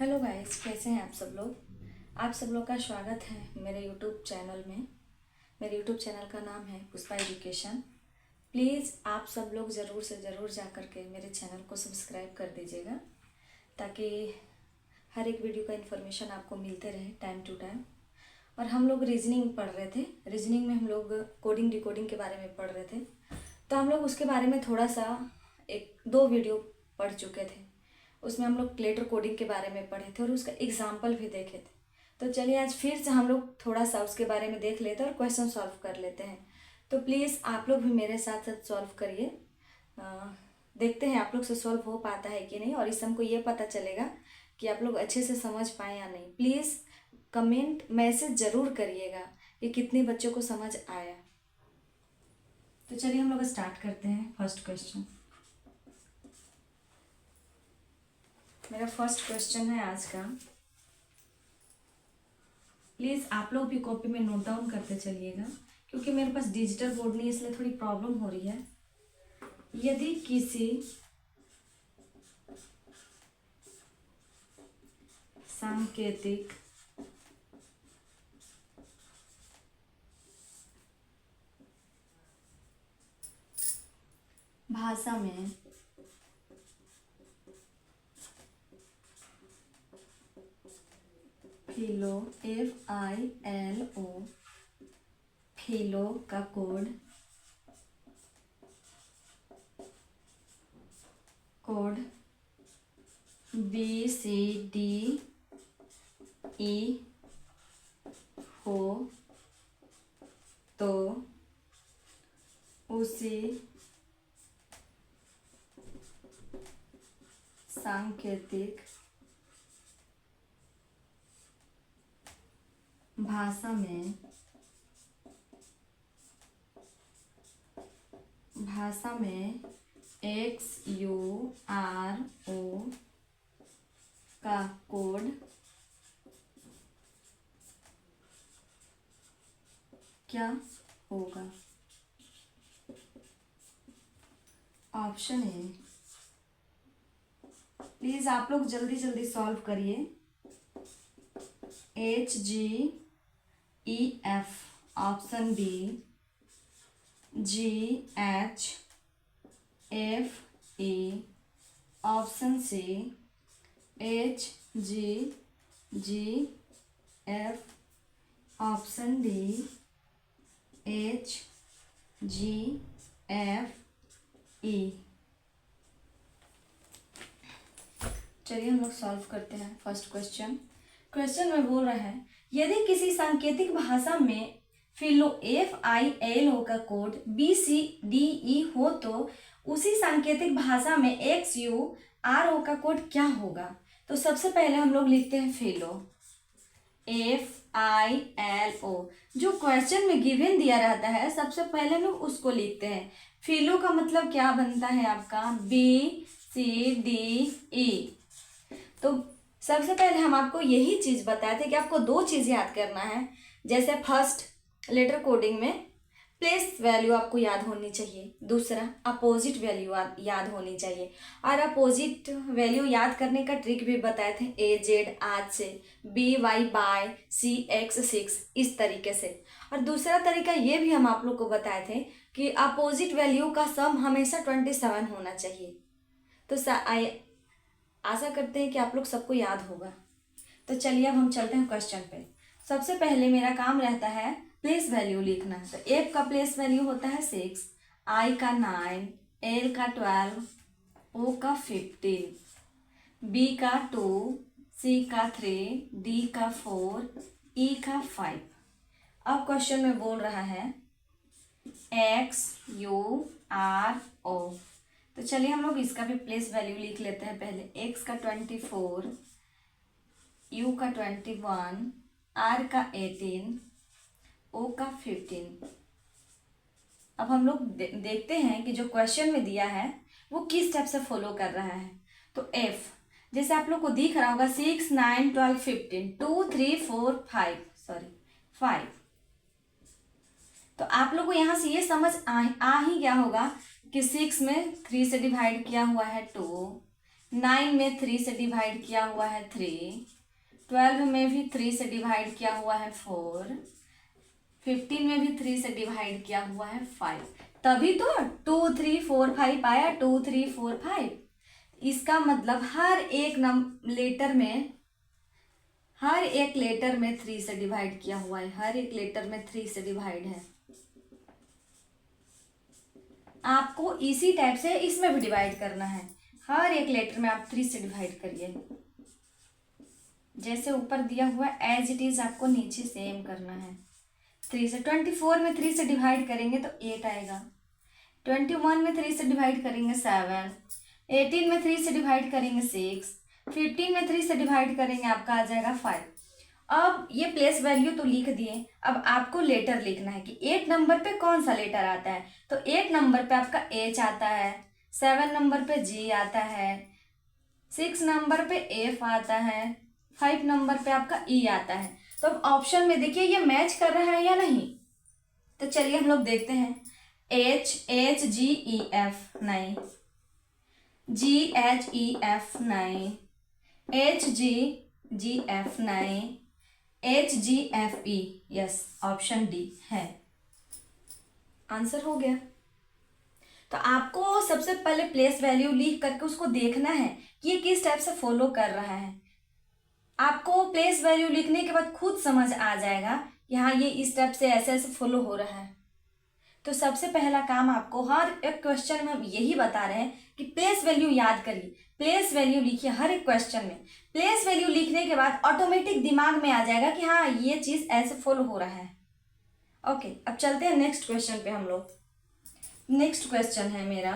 Hello guys, कैसे हैं आप सब लोग। आप सब लोग का स्वागत है मेरे यूट्यूब चैनल में। मेरे यूट्यूब चैनल का नाम है पुष्पा एजुकेशन। प्लीज़ आप सब लोग ज़रूर से ज़रूर जा कर के मेरे चैनल को सब्सक्राइब कर दीजिएगा, ताकि हर एक वीडियो का इन्फॉर्मेशन आपको मिलते रहे टाइम टू टाइम। और हम लोग रीजनिंग पढ़ रहे थे। रीजनिंग में हम लोग कोडिंग डिकोडिंग के बारे में पढ़ रहे थे, तो हम लोग उसके बारे में थोड़ा सा एक दो वीडियो पढ़ चुके थे। उसमें हम लोग लेटर कोडिंग के बारे में पढ़े थे और उसका एग्जाम्पल भी देखे थे। तो चलिए आज फिर से हम लोग थोड़ा सा उसके बारे में देख लेते हैं और क्वेश्चन सॉल्व कर लेते हैं। तो प्लीज़ आप लोग भी मेरे साथ साथ सॉल्व करिए। देखते हैं आप लोग से सॉल्व हो पाता है कि नहीं, और इससे हमको ये पता चलेगा कि आप लोग अच्छे से समझ पाए या नहीं। प्लीज़ कमेंट मैसेज ज़रूर करिएगा कि कितने बच्चों को समझ आया। तो चलिए हम लोग स्टार्ट करते हैं। फर्स्ट क्वेश्चन, मेरा फर्स्ट क्वेश्चन है आज का। प्लीज़ आप लोग भी कॉपी में नोट डाउन करते चलिएगा, क्योंकि मेरे पास डिजिटल बोर्ड नहीं है, इसलिए थोड़ी प्रॉब्लम हो रही है। यदि किसी सांकेतिक भाषा में फिलो FILO फिलो का कोड BCDE हो तो उसी सांकेतिक भाषा में XURO का कोड क्या होगा। ऑप्शन ए, प्लीज आप लोग जल्दी जल्दी सॉल्व करिए। HGEF, option B GHFE, option C HGGF, option D HGFE। चलिए हम लोग सॉल्व करते हैं फर्स्ट क्वेश्चन। क्वेश्चन में बोल रहा है, यदि किसी सांकेतिक भाषा में फिलो FILO का कोड BCDE हो तो उसी सांकेतिक भाषा में XURO का कोड क्या होगा। तो सबसे पहले हम लोग लिखते हैं फिलो FILO। जो क्वेश्चन में गिवन दिया रहता है सबसे पहले हम लोग उसको लिखते हैं। फिलो का मतलब क्या बनता है आपका BCDE। तो सबसे पहले हम आपको यही चीज बताए थे कि आपको दो चीज याद करना है। जैसे फर्स्ट, लेटर कोडिंग में प्लेस वैल्यू आपको याद होनी चाहिए। दूसरा, अपोजिट वैल्यू याद होनी चाहिए। और अपोजिट वैल्यू याद करने का ट्रिक भी बताए थे, AZ आज से, BY बाय, CX 6, इस तरीके से। और दूसरा तरीका ये भी हम आप लोग को बताए थे कि अपोजिट वैल्यू का सम हमेशा 27 होना चाहिए। तो आशा करते हैं कि आप लोग सबको याद होगा। तो चलिए अब हम चलते हैं क्वेश्चन पे। सबसे पहले मेरा काम रहता है प्लेस वैल्यू लिखना। तो F का प्लेस वैल्यू होता है 6, I का 9, L का 12, O का 15, B का 2, C का 3, D का 4, E का 5। अब क्वेश्चन में बोल रहा है XURO। तो चलिए हम लोग इसका भी प्लेस वैल्यू लिख लेते हैं। पहले X का 24, U का 21, R का 18, O का 15। अब हम लोग देखते हैं कि जो क्वेश्चन में दिया है वो किस स्टेप से फॉलो कर रहा है। तो F, जैसे आप लोग को दिख रहा होगा 6, 9, 12, 15, 2, 3, 4, 5। तो आप लोग को यहाँ से ये समझ आ ही गया होगा कि 6 में 3 से डिवाइड किया हुआ है 2, 9 में 3 से डिवाइड किया हुआ है 3, 12 में भी 3 से डिवाइड किया हुआ है 4, 15 में भी 3 से डिवाइड किया हुआ है 5। तभी तो 2 3 4 5 आया, 2 3 4 5। इसका मतलब हर एक लेटर में 3 से डिवाइड किया हुआ है, हर एक लेटर में 3 से डिवाइड है। आपको इसी टाइप से इसमें भी डिवाइड करना है, हर एक लेटर में आप 3 से डिवाइड करिए। जैसे ऊपर दिया हुआ एज इट इज आपको नीचे सेम करना है। 3 से 24 में 3 से डिवाइड करेंगे तो 8 आएगा, 21 में 3 से डिवाइड करेंगे 7, 18 में 3 से डिवाइड करेंगे 6, 15 में 3 से डिवाइड करेंगे आपका आ जाएगा 5। अब ये प्लेस वैल्यू तो लिख दिए, अब आपको लेटर लिखना है कि 8 नंबर पे कौन सा लेटर आता है। तो 8 नंबर पे आपका H आता है, 7 नंबर पे G आता है, 6 नंबर पे F आता है, 5 नंबर पे आपका E आता है। तो अब ऑप्शन में देखिए ये मैच कर रहा है या नहीं। तो चलिए हम लोग देखते हैं। HGEF नहीं, GHEF नहीं, HGGF नहीं, HGFE यस, ऑप्शन डी है, आंसर हो गया। तो आपको सबसे पहले प्लेस वैल्यू लिख करके उसको देखना है कि ये किस टाइप से फॉलो कर रहा है। आपको प्लेस वैल्यू लिखने के बाद खुद समझ आ जाएगा कि हाँ ये इस टाइप से ऐसे ऐसे फॉलो हो रहा है। तो सबसे पहला काम आपको हर एक क्वेश्चन में हम यही बता रहे हैं कि प्लेस वैल्यू याद करिए, प्लेस वैल्यू लिखिए हर एक क्वेश्चन में। प्लेस वैल्यू लिखने के बाद ऑटोमेटिक दिमाग में आ जाएगा कि हाँ ये चीज ऐसे फॉलो हो रहा है। ओके, अब चलते हैं नेक्स्ट क्वेश्चन पे हम लोग। नेक्स्ट क्वेश्चन है मेरा,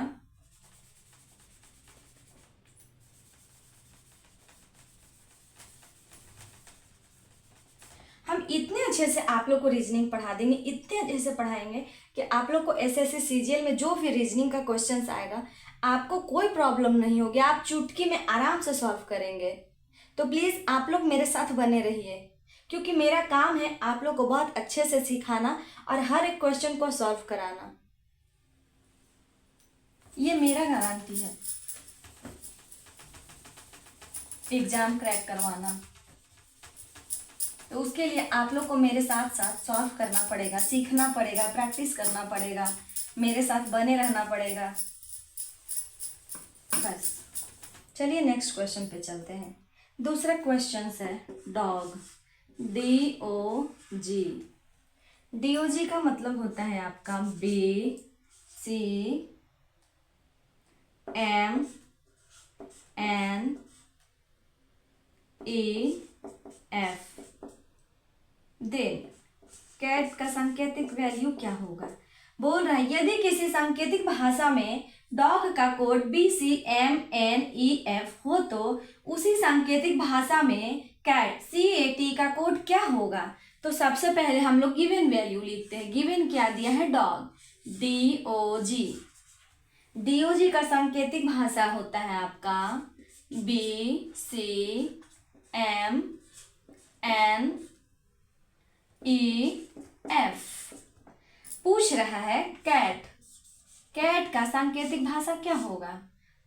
हम इतने अच्छे से आप लोग को रीजनिंग पढ़ा देंगे, इतने अच्छे से पढ़ाएंगे कि आप लोग को एसएससी सीजीएल में जो भी रीजनिंग का क्वेश्चन आएगा आपको कोई प्रॉब्लम नहीं होगी, आप चुटकी में आराम से सॉल्व करेंगे। तो प्लीज़ आप लोग मेरे साथ बने रहिए, क्योंकि मेरा काम है आप लोग को बहुत अच्छे से सिखाना और हर एक क्वेश्चन को सॉल्व कराना, ये मेरा गारंटी है एग्जाम क्रैक करवाना। तो उसके लिए आप लोग को मेरे साथ साथ सॉल्व करना पड़ेगा, सीखना पड़ेगा, प्रैक्टिस करना पड़ेगा, मेरे साथ बने रहना पड़ेगा। बस चलिए नेक्स्ट क्वेश्चन पे चलते हैं। दूसरा क्वेश्चन है डॉग, DOG। DOG का मतलब होता है आपका BCNEF। देन कैट का सांकेतिक वैल्यू क्या होगा। बोल रहा है यदि किसी सांकेतिक भाषा में डॉग का कोड BCMNEF हो तो उसी सांकेतिक भाषा में कैट CAT का कोड क्या होगा। तो सबसे पहले हम लोग गिवन वैल्यू लिखते हैं। गिवन क्या दिया है, डॉग, DOG का सांकेतिक भाषा होता है आपका BCMNEF। पूछ रहा है कैट का सांकेतिक भाषा क्या होगा।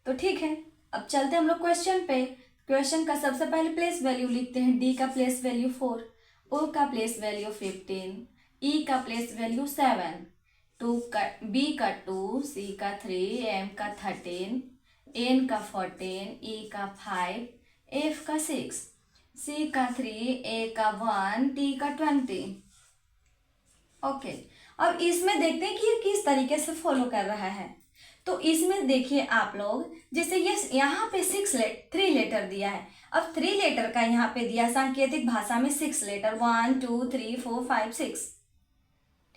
तो ठीक है, अब चलते हम लोग क्वेश्चन पे। क्वेश्चन का सबसे पहले प्लेस वैल्यू लिखते हैं। D का प्लेस वैल्यू 4, O का प्लेस वैल्यू 15, E का प्लेस वैल्यू 7, B का 2, C का 3, M का 13, N का 14, E का 5, F का 6, C का 3, A का 1, T का 20। ओके, अब इसमें देखते हैं कि ये किस तरीके से फॉलो कर रहा है। तो इसमें देखिए आप लोग, जैसे ये यहाँ पे 3 लेटर दिया है। अब 3 लेटर का यहाँ पे दिया सांकेतिक भाषा में 6 लेटर, 1 2 3 4 5 6।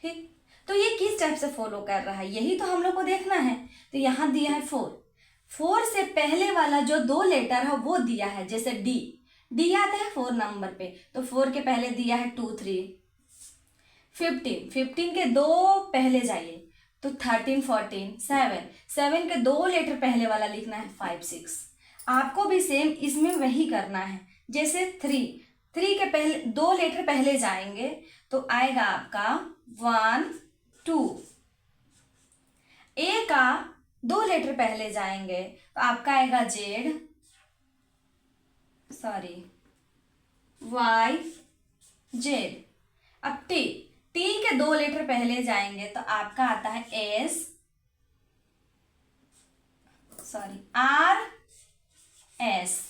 ठीक, तो ये किस टाइप से फॉलो कर रहा है यही तो हम लोग को देखना है। तो यहाँ दिया है 4 से पहले वाला जो 2 लेटर है वो दिया है, जैसे डी आता है 4 नंबर पे, तो 4 के पहले दिया है 2 3। 15 के 2 पहले जाइए तो 13 14 7 के 2 लेटर पहले वाला लिखना है 5 6। आपको भी सेम इसमें वही करना है। जैसे 3 के पहले 2 लेटर पहले जाएंगे तो आएगा आपका 1 2। A का 2 लेटर पहले जाएंगे तो आपका आएगा Z, सॉरी वाई जेड। अब टी, टी के 2 लेटर पहले जाएंगे तो आपका आता है एस, सॉरी आर एस।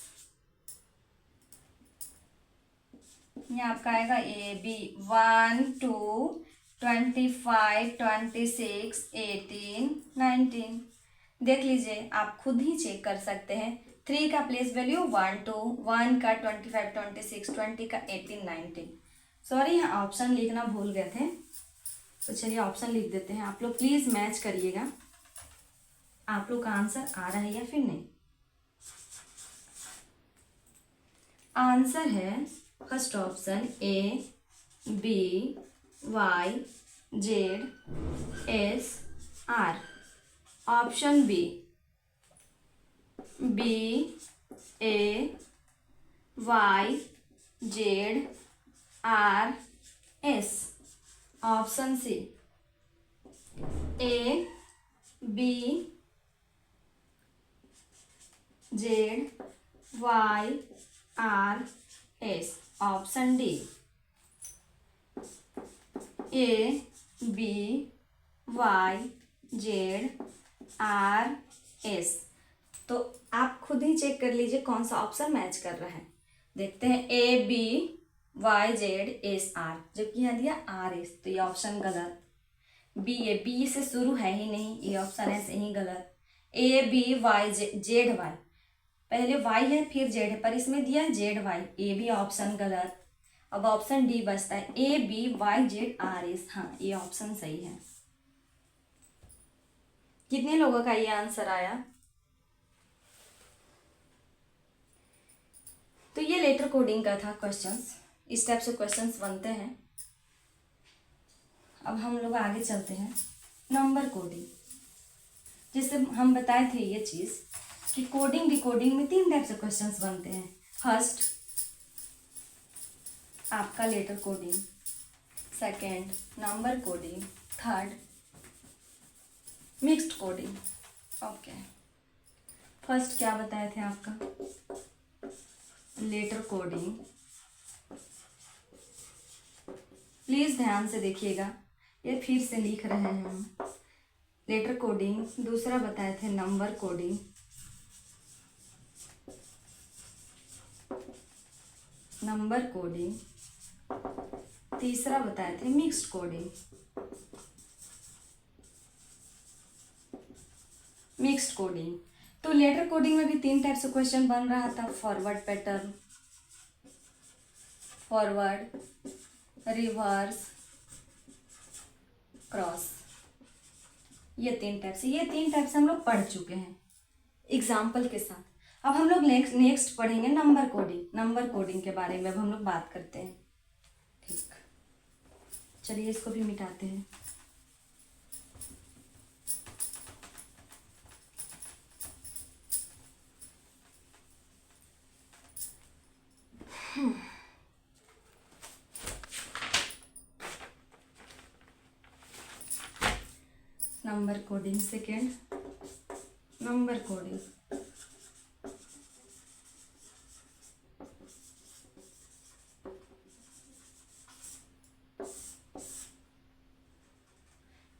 ये आपका आएगा ए बी 1 2 25 26 18 19। देख लीजिए, आप खुद ही चेक कर सकते हैं। 3 का प्लेस वैल्यू 1 2, 1 का 25 26, 20 का 18 19। सॉरी यहाँ ऑप्शन लिखना भूल गए थे, तो चलिए ऑप्शन लिख देते हैं। आप लोग प्लीज मैच करिएगा, आप लोग का आंसर आ रहा है या फिर नहीं। आंसर है first option A B Y Z S R. Option B B A Y Z R S. Option C A B Z Y R S. Option D A B Y Z R S. तो आप खुद ही check कर लीजिए कौन सा option match कर रहा है। देखते हैं A B Y Z S R, जबकि यहाँ दिया आर एस, तो ये ऑप्शन गलत। बी ए बी से शुरू है ही नहीं, ये ऑप्शन ऐसे ही गलत। A B Y Z Y, पहले वाई है फिर जेड है, पर इसमें दिया है जेड वाई, ये भी ऑप्शन गलत। अब ऑप्शन डी बचता है A B Y Z R S. हाँ, ये ऑप्शन सही है। कितने लोगों का ये आंसर आया? तो ये लेटर कोडिंग का था क्वेश्चंस। इस टाइप से क्वेश्चंस बनते हैं। अब हम लोग आगे चलते हैं नंबर कोडिंग। जैसे हम बताए थे ये चीज कि कोडिंग डिकोडिंग में 3 टाइप से क्वेश्चंस बनते हैं। फर्स्ट आपका letter coding, second number coding, third mixed coding. Okay, first क्या बताए थे आपका? Letter coding. प्लीज ध्यान से देखिएगा, ये फिर से लिख रहे हैं हम। Letter coding. दूसरा बताए थे नंबर कोडिंग। Number coding. तीसरा बताए थे मिक्स्ड कोडिंग। Mixed coding. तो लेटर कोडिंग में भी 3 टाइप से क्वेश्चन बन रहा था। Forward pattern, forward, reverse, cross. ये 3 टाइप से हम लोग पढ़ चुके हैं एग्जाम्पल के साथ। अब हम लोग नेक्स्ट पढ़ेंगे नंबर कोडिंग। नंबर कोडिंग के बारे में अब हम लोग बात करते हैं। ठीक, चलिए इसको भी मिटाते हैं। Number coding. Second number coding.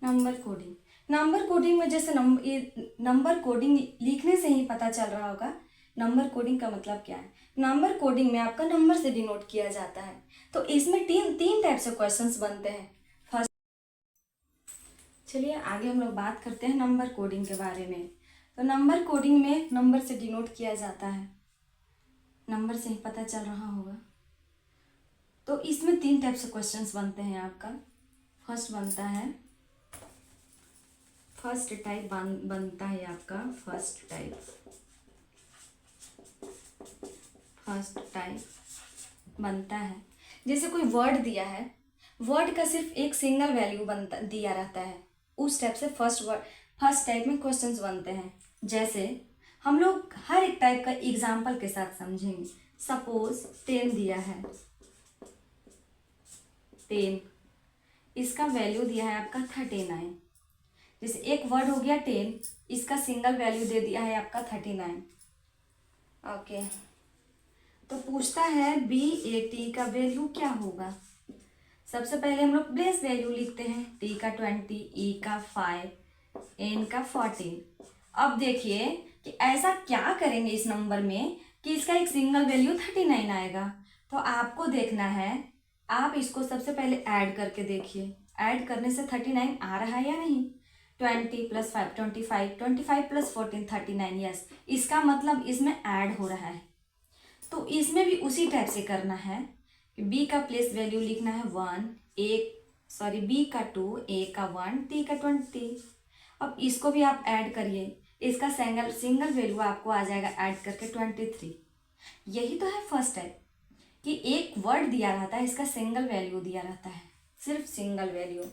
Number coding. Number coding में जैसे नंबर कोडिंग लिखने से ही पता चल रहा होगा नंबर कोडिंग का मतलब क्या है। नंबर कोडिंग में आपका नंबर से डिनोट किया जाता है। तो इसमें तीन टाइप से क्वेश्चंस बनते हैं। फर्स्ट, चलिए आगे हम लोग बात करते हैं नंबर कोडिंग के बारे में। तो नंबर कोडिंग में नंबर से डिनोट किया जाता है, नंबर से ही पता चल रहा होगा। तो इसमें 3 टाइप से क्वेश्चंस बनते हैं आपका। फर्स्ट बनता है, फर्स्ट टाइप बनता है आपका फर्स्ट टाइप बनता है। जैसे कोई वर्ड दिया है, वर्ड का सिर्फ एक सिंगल वैल्यू दिया रहता है, उस टाइप से फर्स्ट टाइप में क्वेश्चंस बनते हैं। जैसे हम लोग हर एक टाइप का एग्जाम्पल के साथ समझेंगे। सपोज 10 दिया है, 10, इसका वैल्यू दिया है आपका 39। जैसे एक वर्ड हो गया 10, इसका सिंगल वैल्यू दे दिया है आपका 39। ओके, तो पूछता है BAT का वैल्यू क्या होगा। सबसे पहले हम लोग प्लेस वैल्यू लिखते हैं, T का 20, E का 5, N का 14। अब देखिए कि ऐसा क्या करेंगे इस नंबर में कि इसका एक सिंगल वैल्यू 39 आएगा। तो आपको देखना है, आप इसको सबसे पहले ऐड करके देखिए, ऐड करने से 39 आ रहा है या नहीं। 20 + 5 25, 25 + 14 39, यस। इसका मतलब इसमें ऐड हो रहा है। तो इसमें भी उसी टाइप से करना है कि बी का प्लेस वैल्यू लिखना है 1, बी का 2, ए का 1, टी का 20। अब इसको भी आप ऐड करिए, इसका सिंगल वैल्यू आपको आ जाएगा ऐड करके 23। यही तो है फर्स्ट टाइप कि एक वर्ड दिया रहता है, इसका सिंगल वैल्यू दिया रहता है, सिर्फ सिंगल वैल्यू।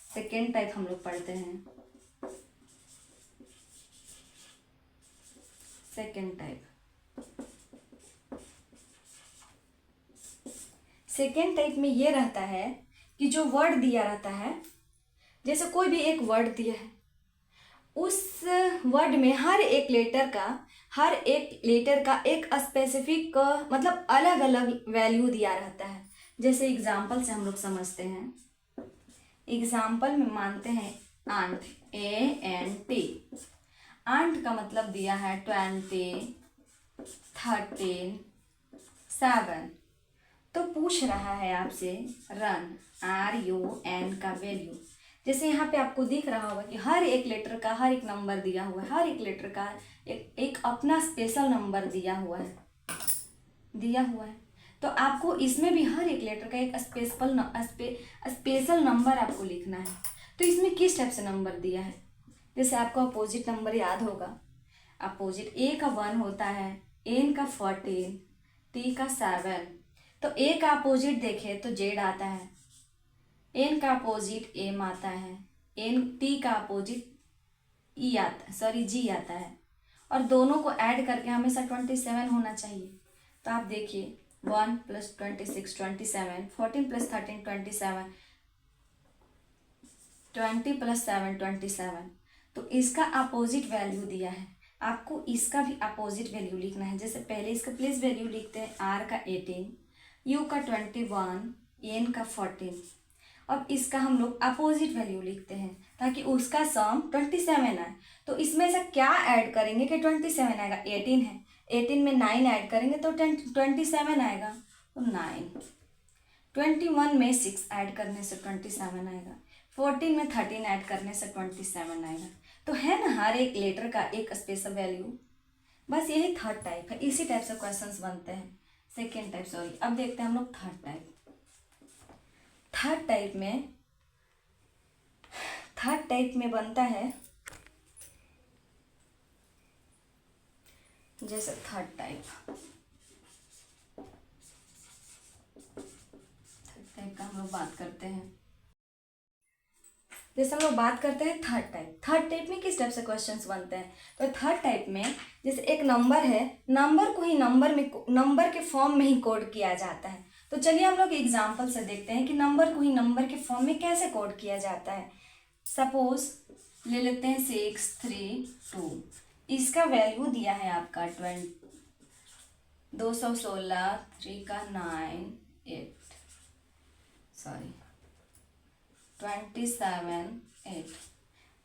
सेकेंड टाइप हम लोग पढ़ते हैं। सेकेंड टाइप में ये रहता है कि जो वर्ड दिया रहता है, जैसे कोई भी एक वर्ड दिया है, उस वर्ड में हर एक लेटर का एक स्पेसिफिक मतलब अलग अलग वैल्यू दिया रहता है। जैसे एग्जाम्पल से हम लोग समझते हैं। एग्जाम्पल में मानते हैं आंट, ANT। आंट का मतलब दिया है 20, 13, 7। तो पूछ रहा है आपसे रन, RUN का वैल्यू। जैसे यहाँ पे आपको दिख रहा होगा कि हर एक लेटर का हर एक नंबर दिया हुआ है, हर एक लेटर का एक अपना स्पेशल नंबर दिया हुआ है। तो आपको इसमें भी हर एक लेटर का एक स्पेशल नंबर आपको लिखना है। तो इसमें किस टाइप से नंबर दिया है, जैसे आपको अपोजिट नंबर याद होगा। अपोजिट A का 1 होता है, N का 14, T का 7। तो A का अपोजिट देखें तो Z आता है, N का अपोजिट M आता है, T का अपोजिट G आता है। और दोनों को ऐड करके हमेशा 27 होना चाहिए। तो आप देखिए 1 + 26 27, 14 + 13 27, 20 + 7 27। तो इसका अपोजिट वैल्यू दिया है, आपको इसका भी अपोजिट वैल्यू लिखना है। जैसे पहले इसका प्लेस वैल्यू लिखते हैं, R का 18, U का 21, N का 14। अब इसका हम लोग अपोजिट वैल्यू लिखते हैं ताकि उसका सम 27 आए। तो इसमें से क्या ऐड करेंगे कि 27 आएगा। 18 है, 18 में 9 ऐड करेंगे तो 27 आएगा। तो 9, 21 में 6 ऐड करने से 27 आएगा, 14 में 13 ऐड करने से 27 आएगा। तो है ना हर एक लेटर का एक स्पेशल वैल्यू। बस यही थर्ड टाइप है, इसी टाइप से क्वेश्चंस बनते हैं। Second type, sorry. अब देखते हैं हम लोग थर्ड टाइप। थर्ड टाइप में बनता है, जैसे थर्ड टाइप का हम लोग बात करते हैं। जैसे हम लोग बात करते हैं थर्ड टाइप में किस टाइप से क्वेश्चंस बनते हैं। तो थर्ड टाइप में जैसे एक नंबर है, नंबर को ही नंबर के फॉर्म में ही कोड किया जाता है। तो चलिए हम लोग एग्जांपल से देखते हैं कि नंबर को ही नंबर के फॉर्म में कैसे कोड किया जाता है। सपोज ले लेते हैं 6 3 2। इसका वैल्यू दिया है आपका 216, 3 का 9 8 27 8।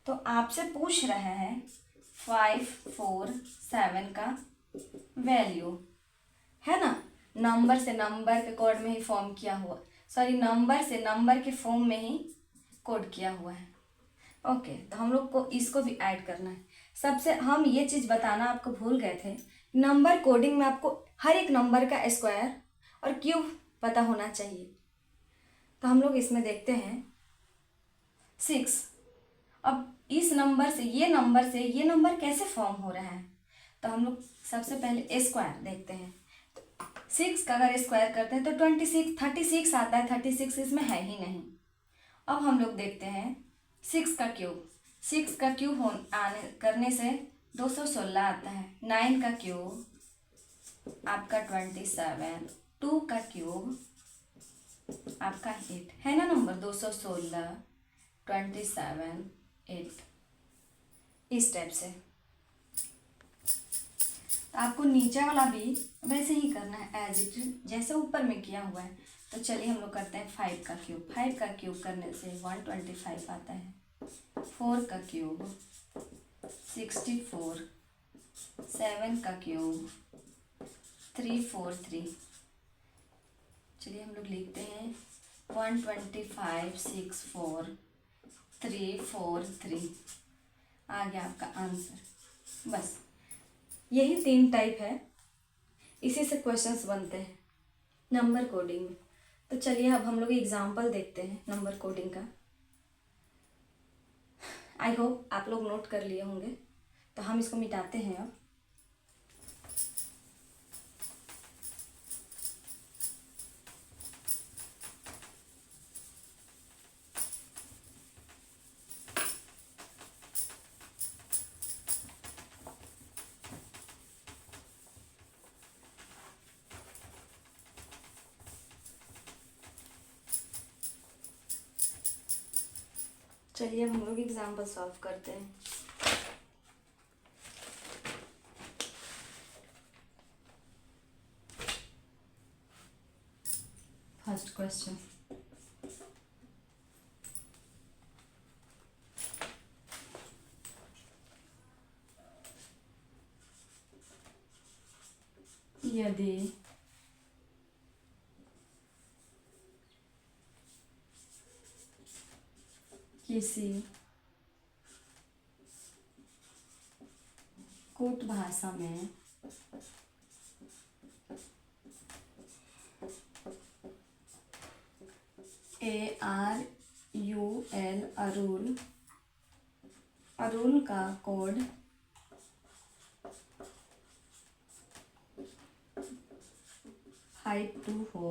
तो आपसे पूछ रहा है 5 4 7 का वैल्यू, है ना। नंबर से नंबर के कोड में ही फॉर्म किया हुआ, नंबर से नंबर के फॉर्म में ही कोड किया हुआ है। ओके, तो हम लोग को इसको भी ऐड करना है। सबसे हम ये चीज़ बताना आपको भूल गए थे, नंबर कोडिंग में आपको हर एक नंबर का स्क्वायर और क्यूब पता होना चाहिए। तो हम लोग इसमें देखते हैं 6। अब इस नंबर से ये नंबर कैसे फॉर्म हो रहा है। तो हम लोग सबसे पहले स्क्वायर देखते हैं। 6 का अगर स्क्वायर करते हैं तो 36 आता है, 36 इसमें है ही नहीं। अब हम लोग देखते हैं 6 का क्यूब। 6 का क्यूब करने से 216 आता है। 9 का क्यूब आपका 27, 2 का क्यूब आपका 8, है ना नंबर 216, 27 8। इस टाइप से तो आपको नीचे वाला भी वैसे ही करना है एज इट इज जैसे ऊपर में किया हुआ है। तो चलिए हम लोग करते हैं 5 का क्यूब। 5 का क्यूब करने से 125 आता है। 4 का क्यूब 64। 7 का क्यूब 343। चलिए हम लोग लिखते हैं 125 6 4 3 4 3। आ गया आपका आंसर। बस यही 3 टाइप है, इसी से क्वेश्चंस बनते हैं नंबर कोडिंग में। तो चलिए अब हम लोग एग्जाम्पल देखते हैं नंबर कोडिंग का। आई होप आप लोग नोट कर लिए होंगे। तो हम इसको मिटाते हैं अब। चलिए अब हम लोग एग्जाम्पल सॉल्व करते हैं। फर्स्ट क्वेश्चन, यदि किसी कूट भाषा में ARUL अरुल का कोड 52 हो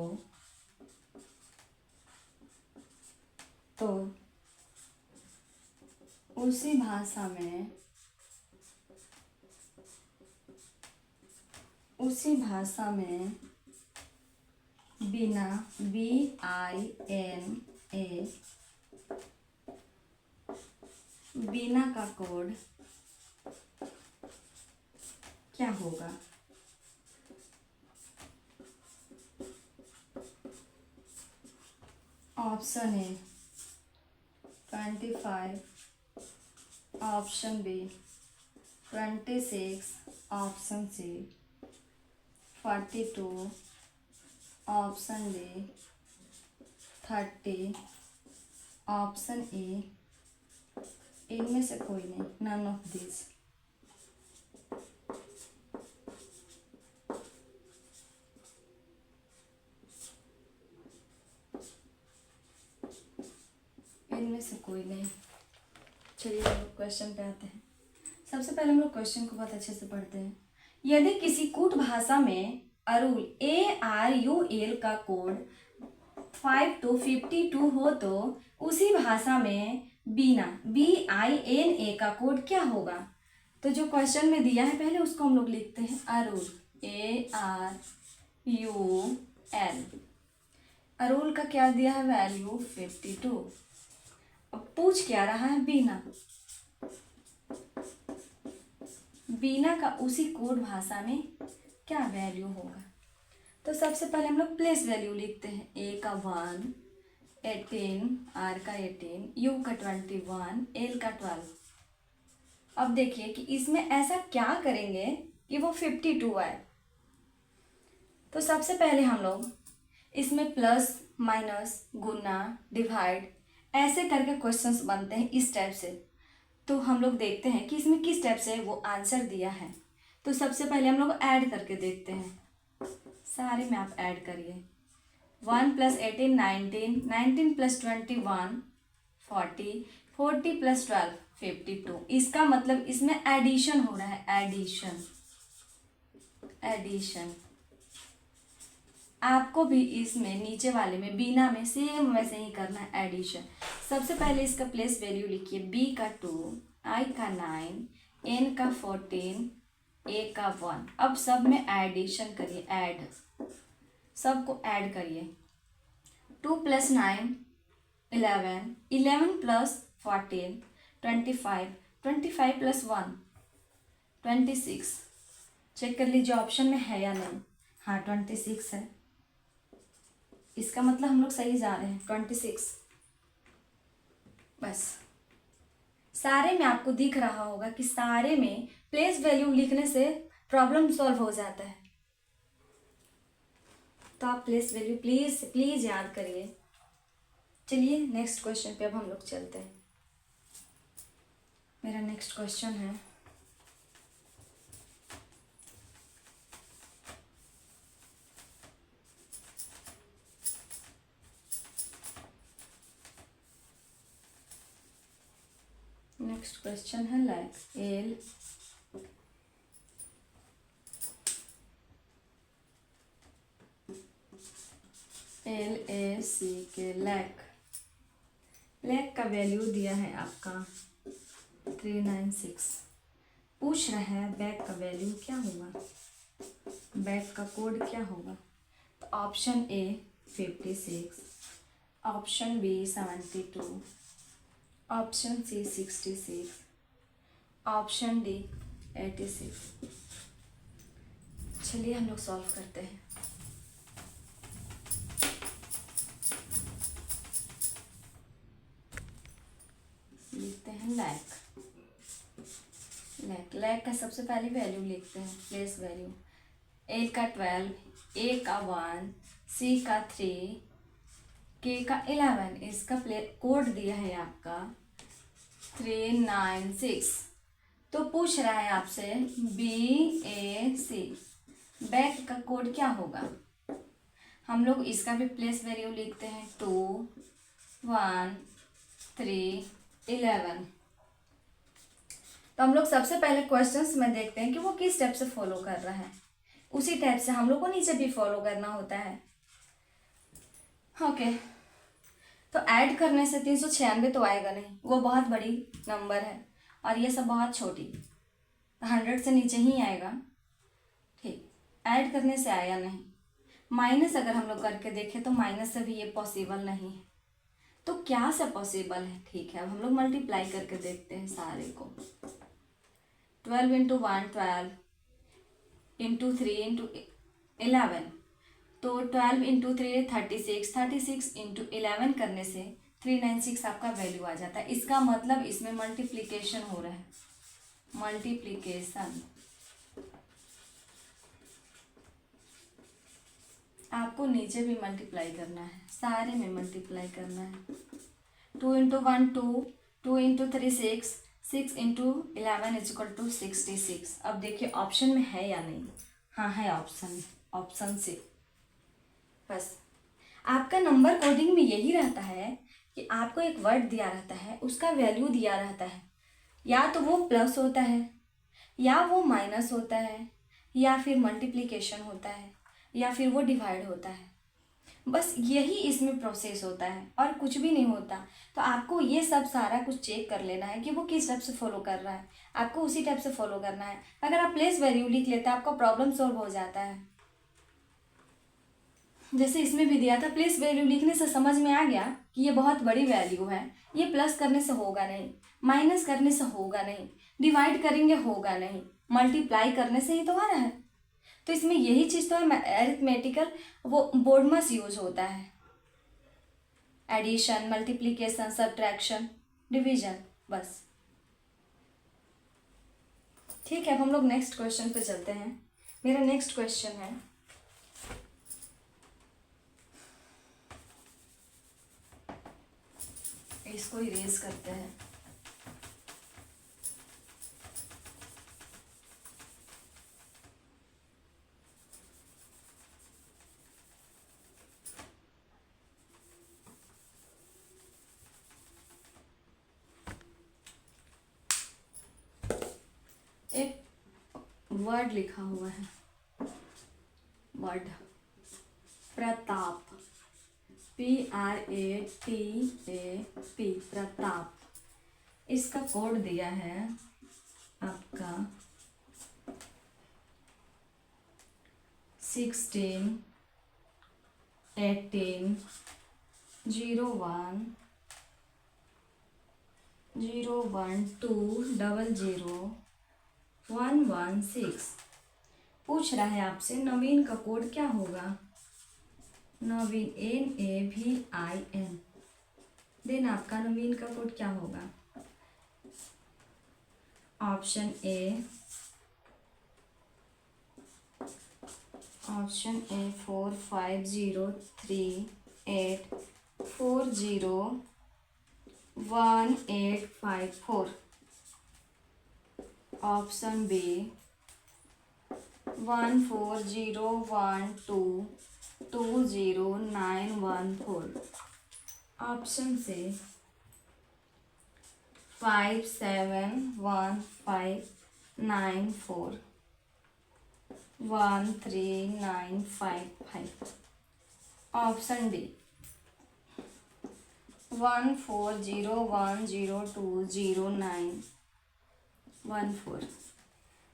तो उसी भाषा में बिना BINA बीना का कोड क्या होगा? Option A 25, option B 26, option C 42, option D 30, option A इनमें से कोई नहीं, नन ऑफ दिस। इनमें से कोई नहीं। चलिए हम लोग क्वेश्चन पे आते हैं। सबसे पहले हम लोग क्वेश्चन को बहुत अच्छे से पढ़ते हैं। यदि किसी कूट भाषा में अरुल ARUL का कोड 5 to 52 हो तो उसी भाषा में बीना BINA का कोड क्या होगा? तो जो क्वेश्चन में दिया है पहले उसको हम लोग लिखते हैं अरुल ARUL। अरुल का क्या दिया है वैल्यू 52। अब पूछ क्या रहा है बीना का उसी कोड भाषा में क्या वैल्यू होगा? तो सबसे पहले हम लोग प्लेस वैल्यू लिखते हैं। A का 1, 18, R का 18, U का 21, L का 12। अब देखिए कि इसमें ऐसा क्या करेंगे कि वो 52 आए। तो सबसे पहले हम लोग इसमें प्लस माइनस गुना डिवाइड ऐसे करके क्वेश्चंस बनते हैं इस टाइप से। तो हम लोग देखते हैं कि इसमें किस टाइप से वो आंसर दिया है। तो सबसे पहले हम लोग ऐड करके देखते हैं। सारे में आप ऐड करिए। 1 + 18 19, 19 + 21 40, 40 + 12 52। इसका मतलब इसमें एडिशन हो रहा है, एडिशन। आपको भी इसमें नीचे वाले में बीना में सेम वैसे ही करना है, एडिशन। सबसे पहले इसका प्लेस वैल्यू लिखिए। B का 2, I का 9, N का 14, A का 1। अब सब में एडिशन करिए, ऐड सबको ऐड करिए। 2 + 9 11, 11 + 14 25, 25 + 1 26, चेक कर लीजिए ऑप्शन में है या नहीं। हाँ 26 है, इसका मतलब हम लोग सही जा रहे हैं। 26। बस सारे में आपको दिख रहा होगा कि सारे में प्लेस वैल्यू लिखने से प्रॉब्लम सॉल्व हो जाता है। तो आप प्लेस वैल्यू प्लीज प्लीज याद करिए। चलिए नेक्स्ट क्वेश्चन पे अब हम लोग चलते हैं। मेरा नेक्स्ट क्वेश्चन है, नेक्स्ट क्वेश्चन है लाइक LACK लैक। लैक का वैल्यू दिया है आपका 396। पूछ रहा है बैक का वैल्यू क्या होगा, बैक का कोड क्या होगा। तो option A 56, option B 72, option C 66, option D 86। चलिए हम लोग सॉल्व करते हैं। लिखते हैं लैक। लैक का सबसे पहले वैल्यू लिखते हैं, प्लेस वैल्यू। ए का 12, ए का 1, सी का 3, के का 11। इसका कोड दिया है आपका 396। तो पूछ रहा है आपसे BAC, बैक का कोड क्या होगा। हम लोग इसका भी प्लेस वैल्यू लिखते हैं 2, 1, 3, 11। तो हम लोग सबसे पहले क्वेश्चंस में देखते हैं कि वो किस स्टेप से फॉलो कर रहा है, उसी टाइप से हम लोग को नीचे भी फॉलो करना होता है। ओके तो ऐड करने से 396 तो आएगा नहीं, वो बहुत बड़ी नंबर है और ये सब बहुत छोटी, 100 से नीचे ही आएगा। ठीक, ऐड करने से आया नहीं। माइनस अगर हम लोग करके देखें तो माइनस से भी ये पॉसिबल नहीं है। तो क्या से पॉसिबल है, ठीक है अब हम लोग मल्टीप्लाई करके देखते हैं सारे को। 12 इंटू 1 12, इंटू 3 इंटू 11, तो 12 इंटू 3 36, 36 इंटू 11 करने से 396 आपका वैल्यू आ जाता है। इसका मतलब इसमें मल्टीप्लिकेशन हो रहा है, मल्टीप्लिकेशन। आपको नीचे भी मल्टीप्लाई करना है, सारे में मल्टीप्लाई करना है। 2 into 1 2, 2 into 3 6, 6 into 11 is equal to 66। अब देखिए ऑप्शन में है या नहीं। हाँ है ऑप्शन, ऑप्शन से। बस आपका नंबर कोडिंग में यही रहता है कि आपको एक वर्ड दिया रहता है, उसका वैल्यू दिया रहता है, या तो वो प्लस होता है या वो माइनस होता है या फिर मल्टीप्लिकेशन होता है या फिर वो डिवाइड होता है। बस यही इसमें प्रोसेस होता है और कुछ भी नहीं होता। तो आपको ये सब सारा कुछ चेक कर लेना है कि वो किस टाइप से फॉलो कर रहा है, आपको उसी टाइप से फॉलो करना है। अगर आप प्लेस वैल्यू लिख लेते हैं आपका प्रॉब्लम सॉल्व हो जाता है। जैसे इसमें भी दिया था, प्लेस वैल्यू लिखने से समझ में आ गया कि ये बहुत बड़ी वैल्यू है, ये प्लस करने से होगा नहीं, माइनस करने से होगा नहीं, डिवाइड करेंगे होगा नहीं, मल्टीप्लाई करने से ही तो आ रहा है। तो इसमें यही चीज़ तो है, अरिथमेटिकल वो बोर्डमास यूज होता है, एडिशन, मल्टीप्लिकेशन, सब्ट्रैक्शन, डिवीजन, बस। ठीक है अब हम लोग नेक्स्ट क्वेश्चन पे चलते हैं। मेरा नेक्स्ट क्वेश्चन है, इसको इरेज करते हैं। एक वर्ड लिखा हुआ है, वर्ड प्रताप, PRATAP, प्रताप। इसका कोड दिया है आपका 16 18 01 012 00 116। पूछ रहा है आपसे नवीन का कोड क्या होगा। नवीन NAVIN। देन आपका नवीन का कोड क्या होगा। Option A 4503840185 option B 1401220914 option C 571594 13955 option D 1401020914।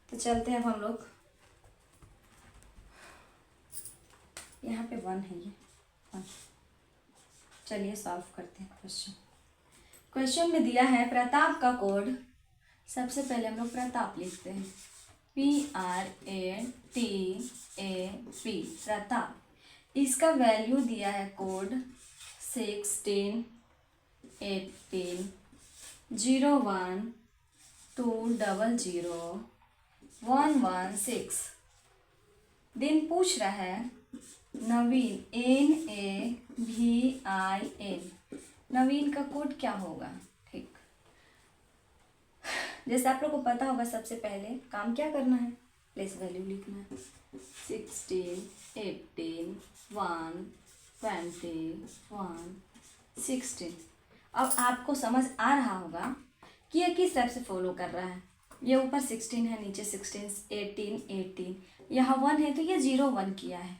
तो चलते हैं अब हम लोग, यहाँ पे 1 है, ये 1। चलिए सॉल्व करते हैं क्वेश्चन। क्वेश्चन में दिया है प्रताप का कोड। सबसे पहले हम लोग प्रताप लिखते हैं, PRATAP प्रताप। इसका वैल्यू दिया है कोड 16 18 01 200 116। दिन पूछ रहा है नवीन NAVIN, नवीन का कोड क्या होगा। ठीक, जैसे आप लोग को पता होगा, सबसे पहले काम क्या करना है, प्लेस वैल्यू लिखना है। 16 18 1 20 1 16। अब आपको समझ आ रहा होगा कि ये किस टाइप से फॉलो कर रहा है। ये ऊपर 16 है, नीचे 16, 18 18, यहाँ 1 है तो ये 0 1 किया है।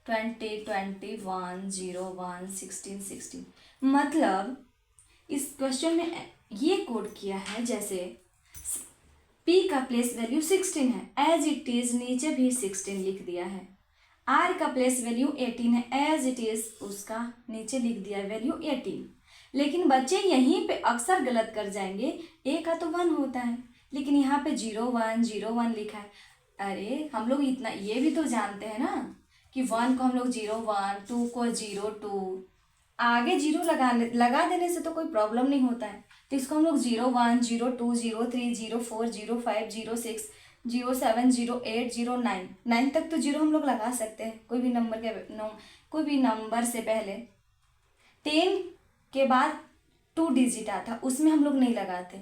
20 21 0 1 16 16। मतलब इस क्वेश्चन में ये कोड किया है, जैसे P का प्लेस वैल्यू 16 है, एज इट इज नीचे भी 16 लिख दिया है। R का प्लेस वैल्यू 18 है, एज इट इज उसका नीचे लिख दिया वैल्यू 18। लेकिन बच्चे यहीं पे अक्सर गलत कर जाएंगे, A का तो 1 होता है, लेकिन यहाँ पे 0 1 0 1 लिखा है। अरे हम लोग इतना ये भी तो जानते हैं ना कि 1 को हम लोग 0 1, 2 को 0 2, आगे 0 लगा देने से तो कोई प्रॉब्लम नहीं होता है। तो इसको हम लोग 0 1 0 2 0 3 0 4 0 5 0 6 0 7 0 8 0 9 9 तक तो 0 हम लोग लगा सकते हैं, कोई भी नंबर से पहले। 10 के बाद 2 डिजिट आता, उसमें हम लोग नहीं लगाते।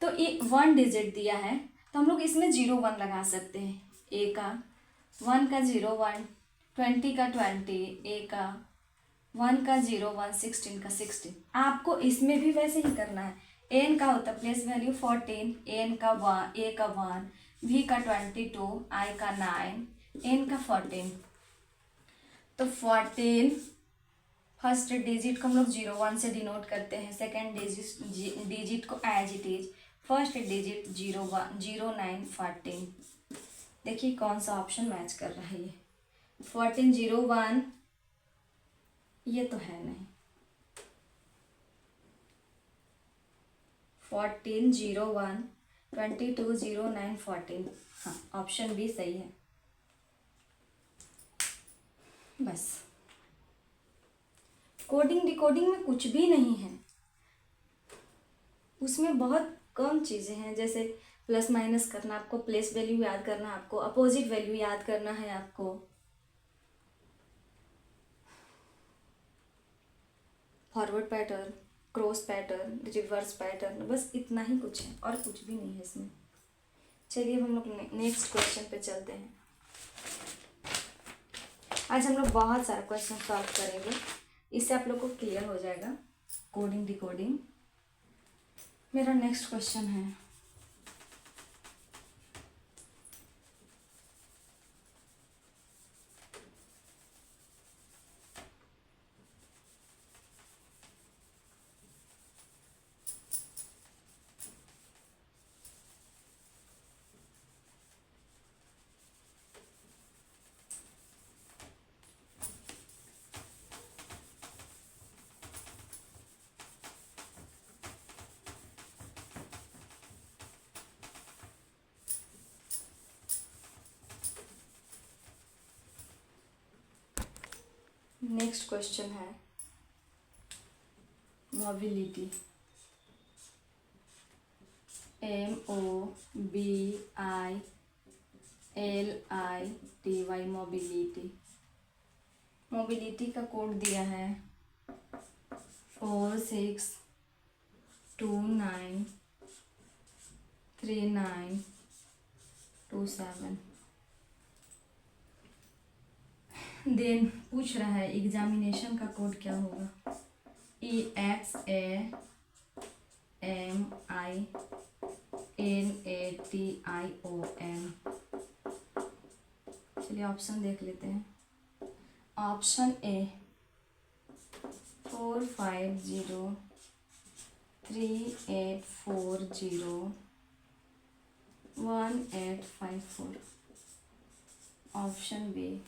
तो ये 1 डिजिट दिया है तो हम लोग इसमें 0 1 लगा सकते हैं। A का 1 का 0 1, 20 का 20, A का 1 का 0 1, 16 का 16। आपको इसमें भी वैसे ही करना है। N का होता प्लेस वैल्यू 14, N का 1, A का 1, V का 22, I का 9, N का 14। तो 14 फर्स्ट डिजिट को हम लोग 0 1 से डिनोट करते हैं, सेकेंड डिजिट को as it is, first digit 0 1 0 9 14। देखिए कौन सा ऑप्शन मैच कर रहा है। ये 14 0 1 ये तो है नहीं, 14 0 1 22 0 9 14। हाँ, ऑप्शन बी सही है। बस कोडिंग डिकोडिंग में कुछ भी नहीं है, उसमें बहुत कम चीज़ें हैं, जैसे प्लस माइनस करना, आपको प्लेस वैल्यू याद करना, आपको अपोजिट वैल्यू याद करना है, आपको forward pattern, cross pattern, reverse pattern, बस इतना ही कुछ है और कुछ भी नहीं है इसमें। चलिए अब हम लोग नेक्स्ट क्वेश्चन पे चलते हैं। आज हम लोग बहुत सारा क्वेश्चन सॉल्व करेंगे, इससे आप लोग को क्लियर हो जाएगा कोडिंग डिकोडिंग। मेरा नेक्स्ट क्वेश्चन है, नेक्स्ट क्वेश्चन है मोबिलिटी, MOBILITY, मोबिलिटी। मोबिलिटी का कोड दिया है 46293927। देन पूछ रहा है एग्जामिनेशन का कोड क्या होगा, EXAMINATION। चलिए ऑप्शन देख लेते हैं। Option A 4503840184। Option B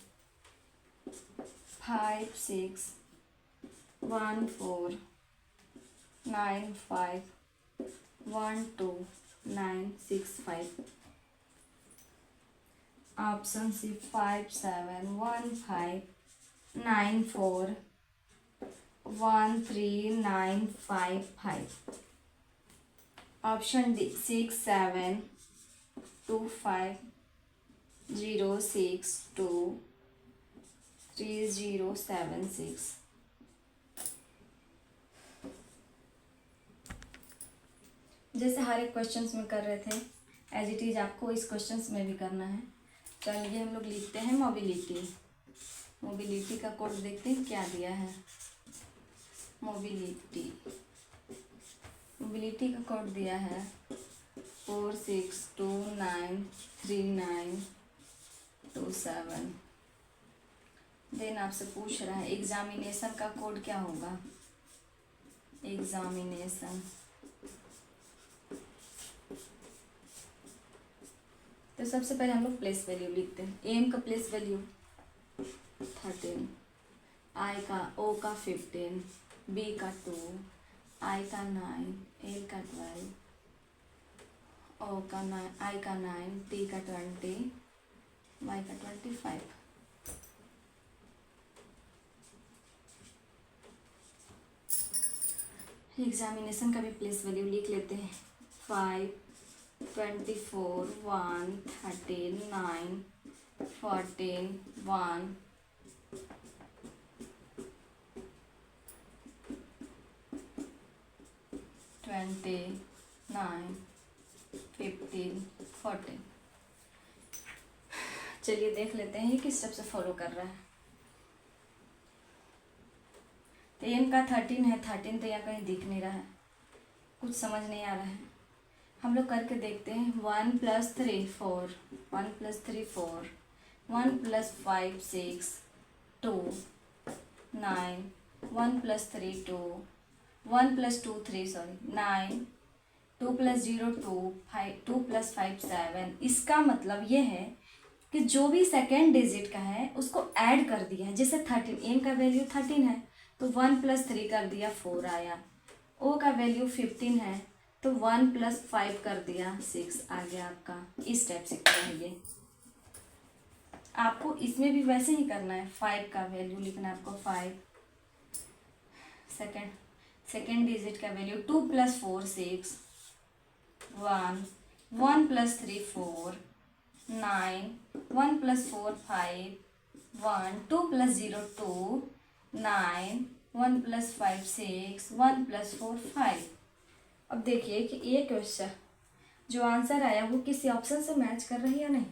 5614951296। Option C 5715941395। Option D 672506230076। जैसे हर एक क्वेश्चंस में कर रहे थे एज इट इज़ आपको इस क्वेश्चंस में भी करना है। चलिए हम लोग लिखते हैं मोबिलिटी। मोबिलिटी का कोड देखते हैं क्या दिया है। मोबिलिटी का कोड दिया है 46293927। देन आपसे पूछ रहा है एग्जामिनेशन का कोड क्या होगा। एग्जामिनेशन तो सबसे पहले हम लोग प्लेस वैल्यू लिखते हैं। एम का प्लेस वैल्यू 13, आई का ओ का 15, बी का 2, आई का 9, एल का 12, ओ का 9, आई का 9, टी का 20, वाई का 25। एग्जामिनेशन का भी प्लेस वैल्यू लिख लेते हैं 5, 24, 1, 13, 9, 14, 1, 29, 15, 14। चलिए देख लेते हैं ये किस स्टेप से फॉलो कर रहा है। तो एम का 13 है, 13 तो यहाँ कहीं दिख नहीं रहा है, कुछ समझ नहीं आ रहा है। हम लोग करके देखते हैं। 1 + 3 4, 1 + 3 4, 1 + 5 6, 2 9, 1 + 3 2, 1 + 2 3 9, 2 + 0 2, 2 + 5 7। इसका मतलब ये है कि जो भी सेकेंड डिजिट का है उसको ऐड कर दिया है। जैसे 13, एम का वैल्यू 13 है तो 1 + 3 कर दिया 4 आया। ओ का वैल्यू 15 है तो 1 + 5 कर दिया 6 आ गया आपका। इस टाइप से करेंगे। आपको इसमें भी वैसे ही करना है। 5 का वैल्यू लिखना है आपको 5। सेकेंड डिजिट का वैल्यू 2 + 4 6, 1, 1 + 3 4, 9, 1 + 4 5, 1, 2 + 0 2, 9, 1 + 5 6, 1 + 4 5। अब देखिए कि ये क्वेश्चन जो आंसर आया वो किसी ऑप्शन से मैच कर रही है या नहीं।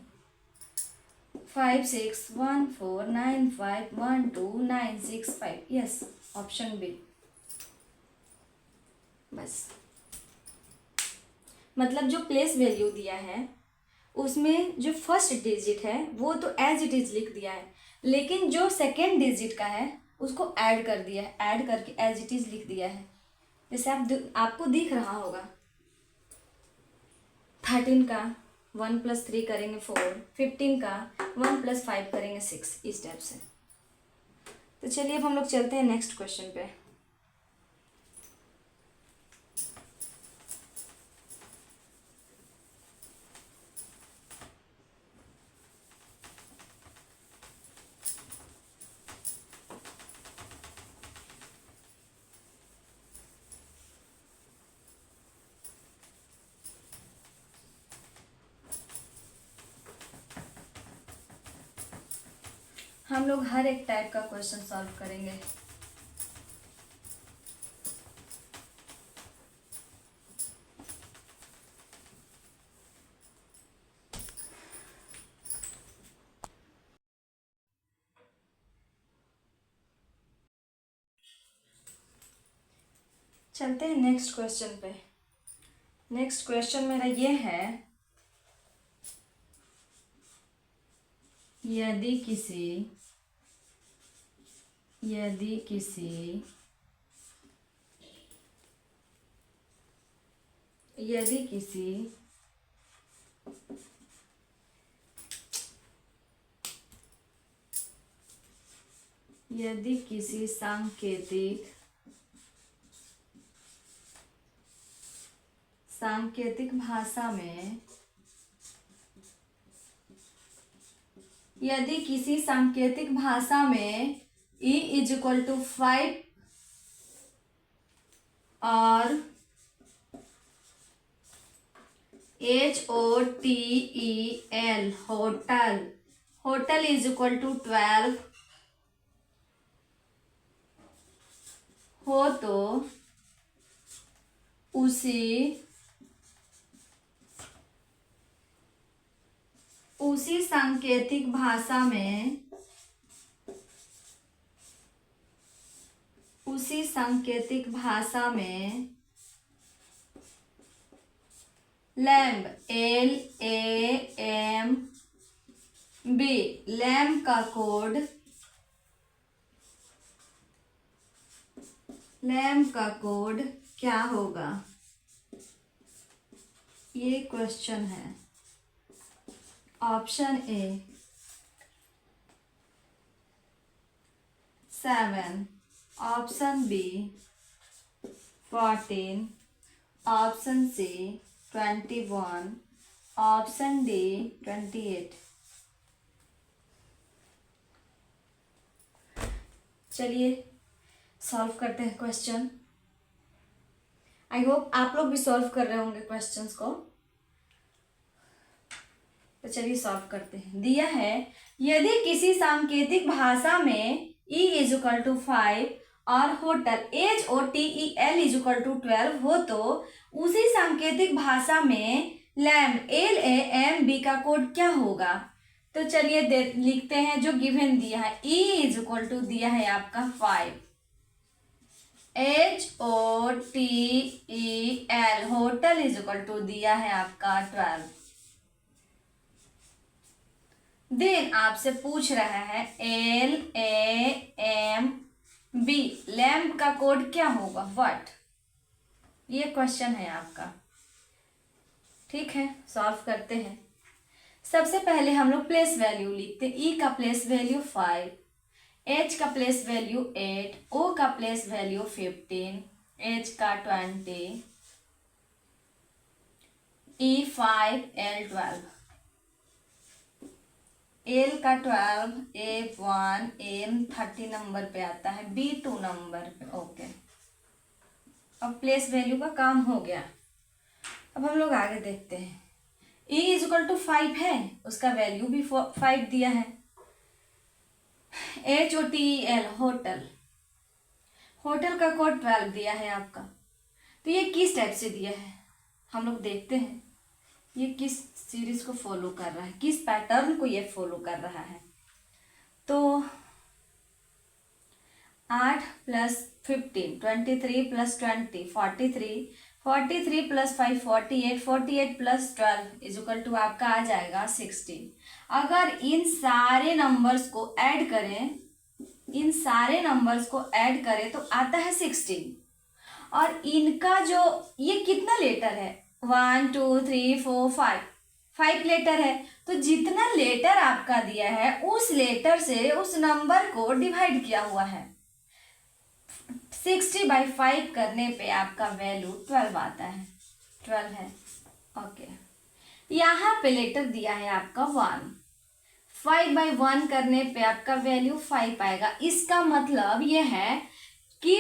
5 6 1 4 9 5 1 2 9 6 5, यस ऑप्शन बी। बस मतलब जो प्लेस वैल्यू दिया है उसमें जो फर्स्ट डिजिट है वो तो एज इट इज लिख दिया है, लेकिन जो सेकेंड डिजिट का है उसको ऐड कर दिया है, ऐड करके एज इट इज लिख दिया है। जैसे आपको दिख रहा होगा 13 का 1 + 3 करेंगे 4, 15 का 1 + 5 करेंगे 6, इस टाइप से। तो चलिए अब हम लोग चलते हैं नेक्स्ट क्वेश्चन पे। हम लोग हर एक टाइप का क्वेश्चन सॉल्व करेंगे। चलते हैं नेक्स्ट क्वेश्चन पे। नेक्स्ट क्वेश्चन मेरा ये है, यदि किसी सांकेतिक भाषा में E = 5 और HOTEL होटल = 12 हो तो उसी सांकेतिक भाषा में लैम्ब LAMB लैम्ब का कोड क्या होगा? ये क्वेश्चन है। Option A 7, option B 14, option C 21, option D 28। चलिए सॉल्व करते हैं क्वेश्चन। आई होप आप लोग भी सॉल्व कर रहे होंगे क्वेश्चंस को। तो चलिए सॉल्व करते हैं। दिया है, यदि किसी सांकेतिक भाषा में E = 5 और होटल HOTEL = 12 हो तो उसी सांकेतिक भाषा में LAMB का कोड क्या होगा? तो चलिए लिखते हैं जो गिवन दिया है। E = दिया है आपका 5, HOTEL होटल = दिया है आपका 12। देन आपसे पूछ रहा है LAMB लैम्ब का कोड क्या होगा? व्हाट? ये क्वेश्चन है आपका। ठीक है, सॉल्व करते हैं। सबसे पहले हम लोग प्लेस वैल्यू लिखते हैं। E का प्लेस वैल्यू 5, H का प्लेस वैल्यू 8, O का प्लेस वैल्यू 15, H का 20, E 5, L 12, L का 12, A 1, M 30 नंबर पे आता है, B 2 नंबर पे। ओके, अब प्लेस वैल्यू का काम हो गया। अब हम लोग आगे देखते हैं। E = 5 है, उसका वैल्यू भी 5 दिया है। HOTEL होटल का कोड 12 दिया है आपका। तो ये किस टाइप से दिया है हम लोग देखते हैं। ये किस सीरीज को फॉलो कर रहा है, किस पैटर्न को ये फॉलो कर रहा है। तो 8 + 15 23 + 20 43 43 + 5 48 48 + 12 = आपका आ जाएगा 16। अगर इन सारे नंबर्स को ऐड करें तो आता है 16। और इनका जो ये कितना लेटर है, 1 2 3 4 5 लेटर है। तो जितना लेटर आपका दिया है उस लेटर से उस नंबर को डिवाइड किया हुआ है। 60/5 करने पे आपका वैल्यू 12 आता है, 12 है। ओके, यहाँ पे लेटर दिया है आपका 1, 5/1 करने पे आपका वैल्यू 5 आएगा। इसका मतलब ये है कि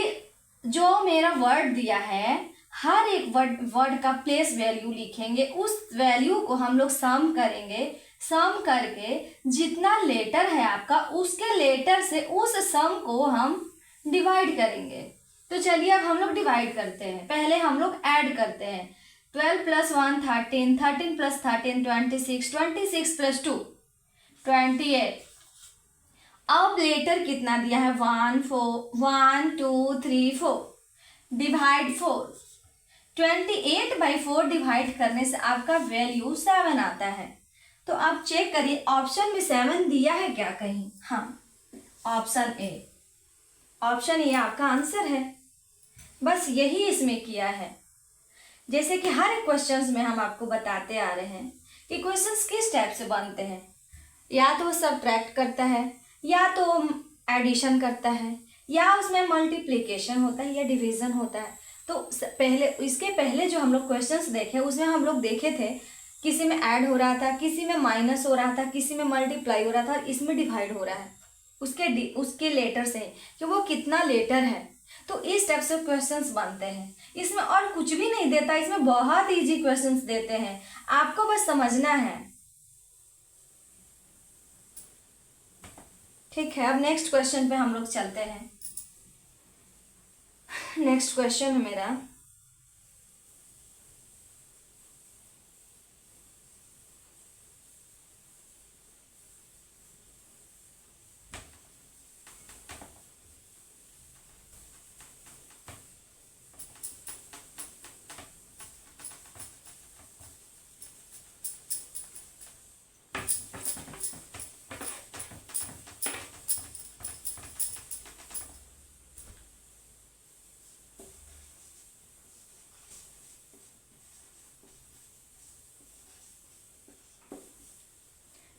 जो मेरा वर्ड दिया है हर एक वर्ड का प्लेस वैल्यू लिखेंगे, उस वैल्यू को हम लोग सम करेंगे सम करके जितना लेटर है आपका उसके लेटर से उस सम को हम डिवाइड करेंगे। तो चलिए अब हम लोग डिवाइड करते हैं। पहले हम लोग ऐड करते हैं। 12 + 1 13, 13 + 13 26, 26 + 2 28। अब लेटर कितना दिया है? 1 2 3 4 डिवाइड 4। 28/4 डिवाइड करने से आपका वैल्यू 7 आता है। तो आप चेक करिए ऑप्शन में 7 दिया है क्या कहीं? हाँ, ऑप्शन ए। ऑप्शन ए आपका आंसर है। बस यही इसमें किया है। जैसे कि हर एक क्वेश्चंस में हम आपको बताते आ रहे हैं कि क्वेश्चंस किस टाइप से बनते हैं। या तो सब्ट्रैक्ट करता है, या तो एडिशन करता है, या उसमें मल्टीप्लिकेशन होता है, या डिवीजन होता है। तो इसके पहले जो हम लोग क्वेश्चंस देखे उसमें हम लोग देखे थे किसी में ऐड हो रहा था, किसी में माइनस हो रहा था, किसी में मल्टीप्लाई हो रहा था, और इसमें डिवाइड हो रहा है उसके लेटर से कि वो कितना लेटर है। तो इस टाइप से क्वेश्चंस बनते हैं। इसमें और कुछ भी नहीं देता, इसमें बहुत इजी क्वेश्चंस देते हैं, आपको बस समझना है। ठीक है, अब नेक्स्ट क्वेश्चन पे हम लोग चलते हैं। नेक्स्ट क्वेश्चन है मेरा,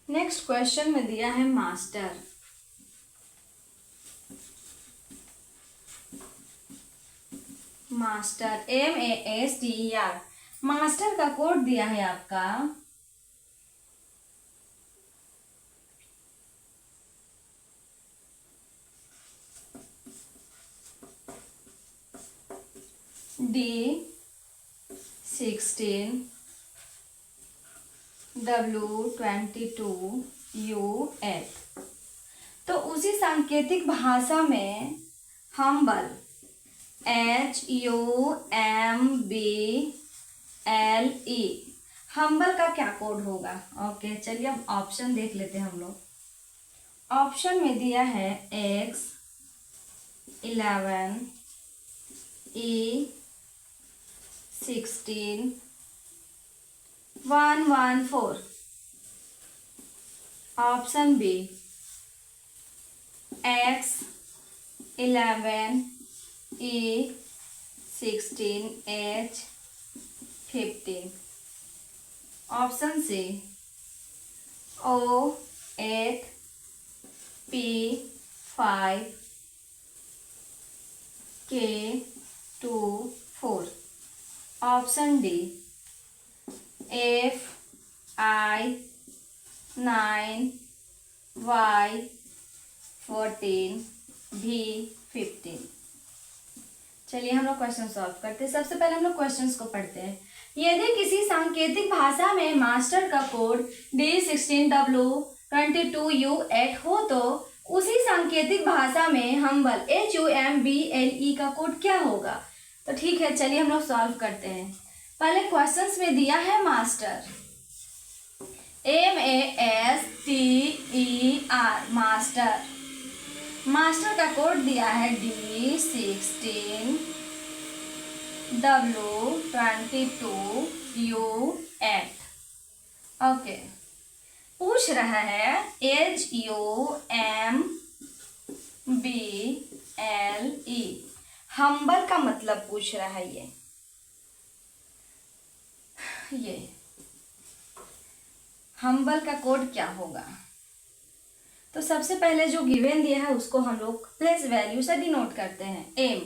नेक्स्ट क्वेश्चन में दिया है मास्टर। Master MASTER। मास्टर का कोड दिया है आपका D16 W22U8। तो उसी सांकेतिक भाषा में हम्बल HUMBLE हम्बल का क्या कोड होगा? ओके, चलिए अब ऑप्शन देख लेते हैं हम लोग। ऑप्शन में दिया है X11 E16 114। Option B X11 E16 H15। Option C O8 P5 K24। Option D F9 Y14 V15। चलिए हम लोग क्वेश्चन सॉल्व करते हैं। सबसे पहले हम लोग क्वेश्चंस को पढ़ते हैं। यदि किसी सांकेतिक भाषा में मास्टर का कोड D16W22U8 हो तो उसी सांकेतिक भाषा में हम्बल HUMBLE का कोड क्या होगा? तो ठीक है, चलिए हम लोग सॉल्व करते हैं। पहले क्वेश्चंस में दिया है मास्टर MASTER मास्टर। मास्टर का कोड दिया है D16 W22U8। ओके, पूछ रहा है HUMBLE हम्बल का मतलब पूछ रहा है। ये हम्बल का कोड क्या होगा? तो सबसे पहले जो गिवन दिया है उसको हम लोग प्लेस वैल्यू से डिनोट करते हैं। एम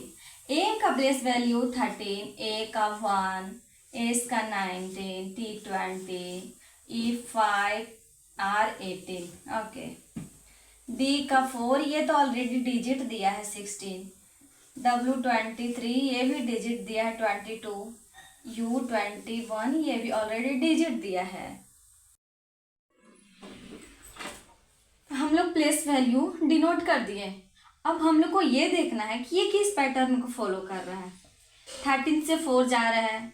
का प्लेस वैल्यू 13, ए का 1, एस का 19, T 20, E 5, R 18। Okay, D का 4, ये तो ऑलरेडी डिजिट दिया है 16, डब्ल्यू 23, ये भी डिजिट दिया है 22, यू 21, ये भी ऑलरेडी डिजिट दिया है। हम लोग प्लेस वैल्यू डिनोट कर दिए। अब हम लोग को ये देखना है कि ये किस पैटर्न को फॉलो कर रहा है। 13 से 4 जा रहा है,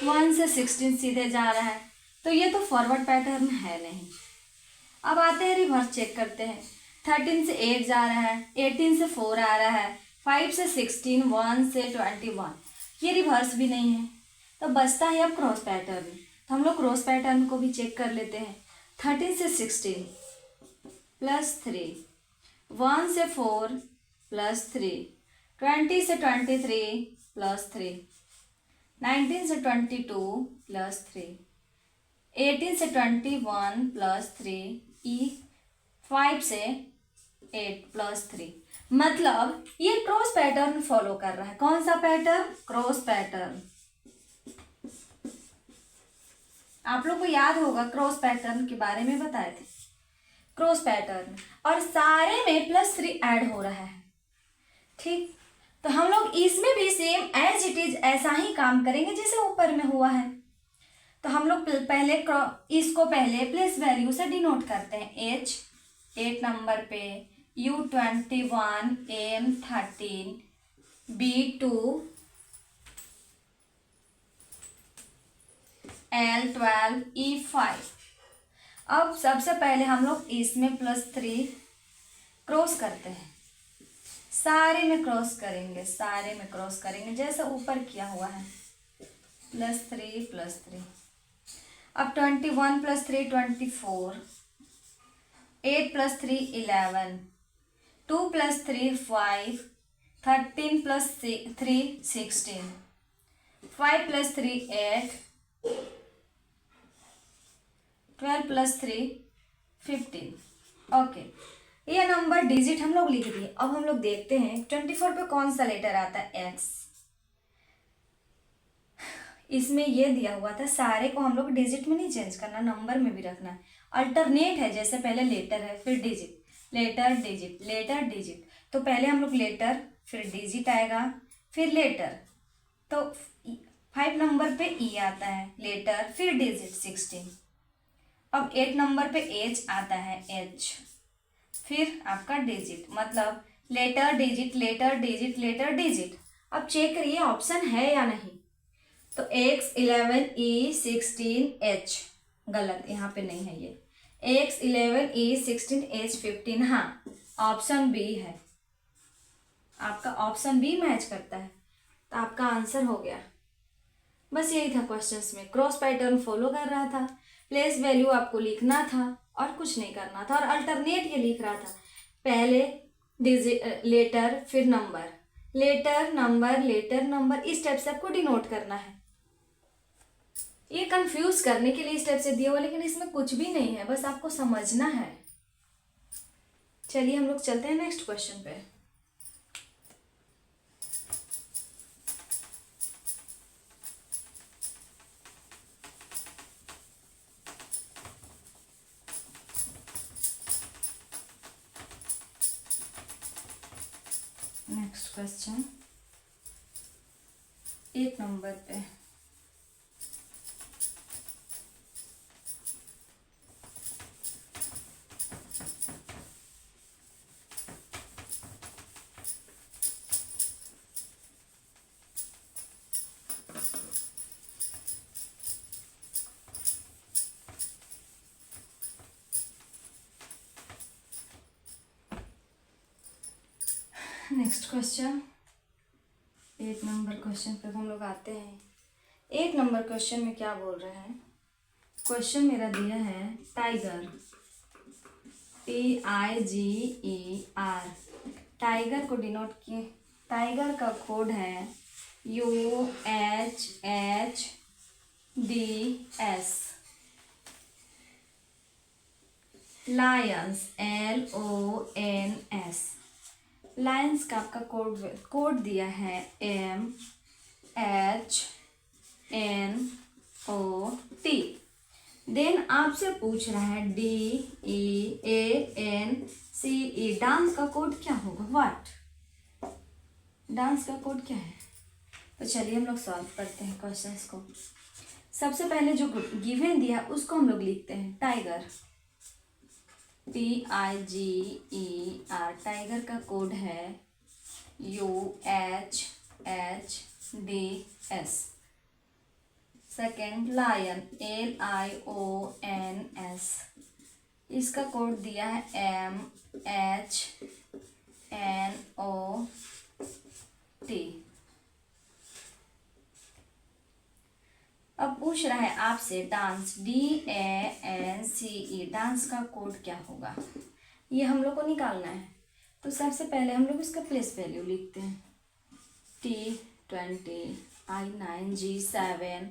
1 से 16 सीधे जा रहा है, तो ये तो फॉरवर्ड पैटर्न है नहीं। अब आते हैं रिवर्स चेक करते हैं। 13 से 8 जा रहा है, 18 से 4 आ रहा है, 5 से 16, 1 से 21, ये रिवर्स भी नहीं है। तो बचता है अब क्रॉस पैटर्न। तो हम लोग क्रॉस पैटर्न को भी चेक कर लेते हैं। 13 से 16 +3, 1 से 4 +3, 20 से 23 +3, 19 से 22 +3, 18 से 21 +3, 5 से 8 +3। मतलब ये क्रॉस पैटर्न फॉलो कर रहा है। कौन सा पैटर्न? Cross pattern. आप लोग को याद होगा क्रॉस पैटर्न के बारे में बताए थे। क्रॉस पैटर्न और सारे में +3 ऐड हो रहा है। ठीक, तो हम लोग इसमें भी सेम एज इट इज ऐसा ही काम करेंगे जैसे ऊपर में हुआ है। तो हम लोग पहले इसको पहले प्लेस वैल्यू से डिनोट करते हैं। H 8 नंबर पे, U 21, M 13, B 2, L 12, E 5। अब सबसे पहले हम लोग इसमें +3 क्रॉस करते हैं। सारे में क्रॉस करेंगे, सारे में क्रॉस करेंगे जैसे ऊपर किया हुआ है। +3 +3। अब 21 + 3 24, 8 + 3 11, 2 + 3 5, 13 + 3 16, 5 + 3 8, 12 + 3 15। ओके, ये नंबर डिजिट हम लोग लिख दिए। अब हम लोग देखते हैं 24 पे कौन सा लेटर आता है? X। इसमें ये दिया हुआ था, सारे को हम लोग डिजिट में नहीं चेंज करना, नंबर में भी रखना है। अल्टरनेट है, जैसे पहले लेटर है फिर digit, letter digit, letter digit. तो पहले हम लोग लेटर, फिर डिजिट आएगा, फिर लेटर। तो 5 नंबर पे E आता है, लेटर, फिर डिजिट 16। अब 8 नंबर पे H आता है, H, फिर आपका डिजिट, मतलब letter digit, letter digit, letter digit. अब चेक करिए ऑप्शन है या नहीं। तो X 11 E 16 H गलत, यहाँ पे नहीं है ये। X 11 E 16 H 15, हाँ ऑप्शन बी है। आपका ऑप्शन बी मैच करता है, तो आपका आंसर हो गया। बस यही था क्वेश्चंस में। क्रॉस पैटर्न फॉलो कर रहा था, प्लेस वैल्यू आपको लिखना था और कुछ नहीं करना था। और अल्टरनेट ये लिख रहा था, पहले डिजिट, लेटर, फिर number, letter number, letter number, इस टाइप से आपको डिनोट करना है। ये कंफ्यूज करने के लिए स्टेप से दिया हुआ, लेकिन इसमें कुछ भी नहीं है, बस आपको समझना है। चलिए हम लोग चलते हैं नेक्स्ट क्वेश्चन पे। नेक्स्ट क्वेश्चन 8 नंबर पे। नेक्स्ट क्वेश्चन 8 नंबर क्वेश्चन पे हम लोग आते हैं। 8 नंबर क्वेश्चन में क्या बोल रहे हैं? क्वेश्चन मेरा दिया है टाइगर, TIGER। टाइगर को डिनोट किए, टाइगर का कोड है UHHDS। Lions LONS। लायंस का आपका कोड दिया है MHNOT। देन आपसे पूछ रहा है DEANCE। डांस का कोड क्या होगा? व्हाट? डांस का कोड क्या है? तो चलिए हम लोग सॉल्व करते हैं क्वेश्चंस को। सबसे पहले जो गिवन दिया उसको हम लोग लिखते हैं टाइगर। TIGER, टाइगर का कोड है UHHDS। सेकेंड लायन LIONS, इसका कोड दिया है MHNOT। अब पूछ रहा है आपसे डांस DANCE, डांस का कोड क्या होगा, ये हम लोग को निकालना है। तो सबसे पहले हम लोग इसका प्लेस वैल्यू लिखते हैं। T20, I9, G7,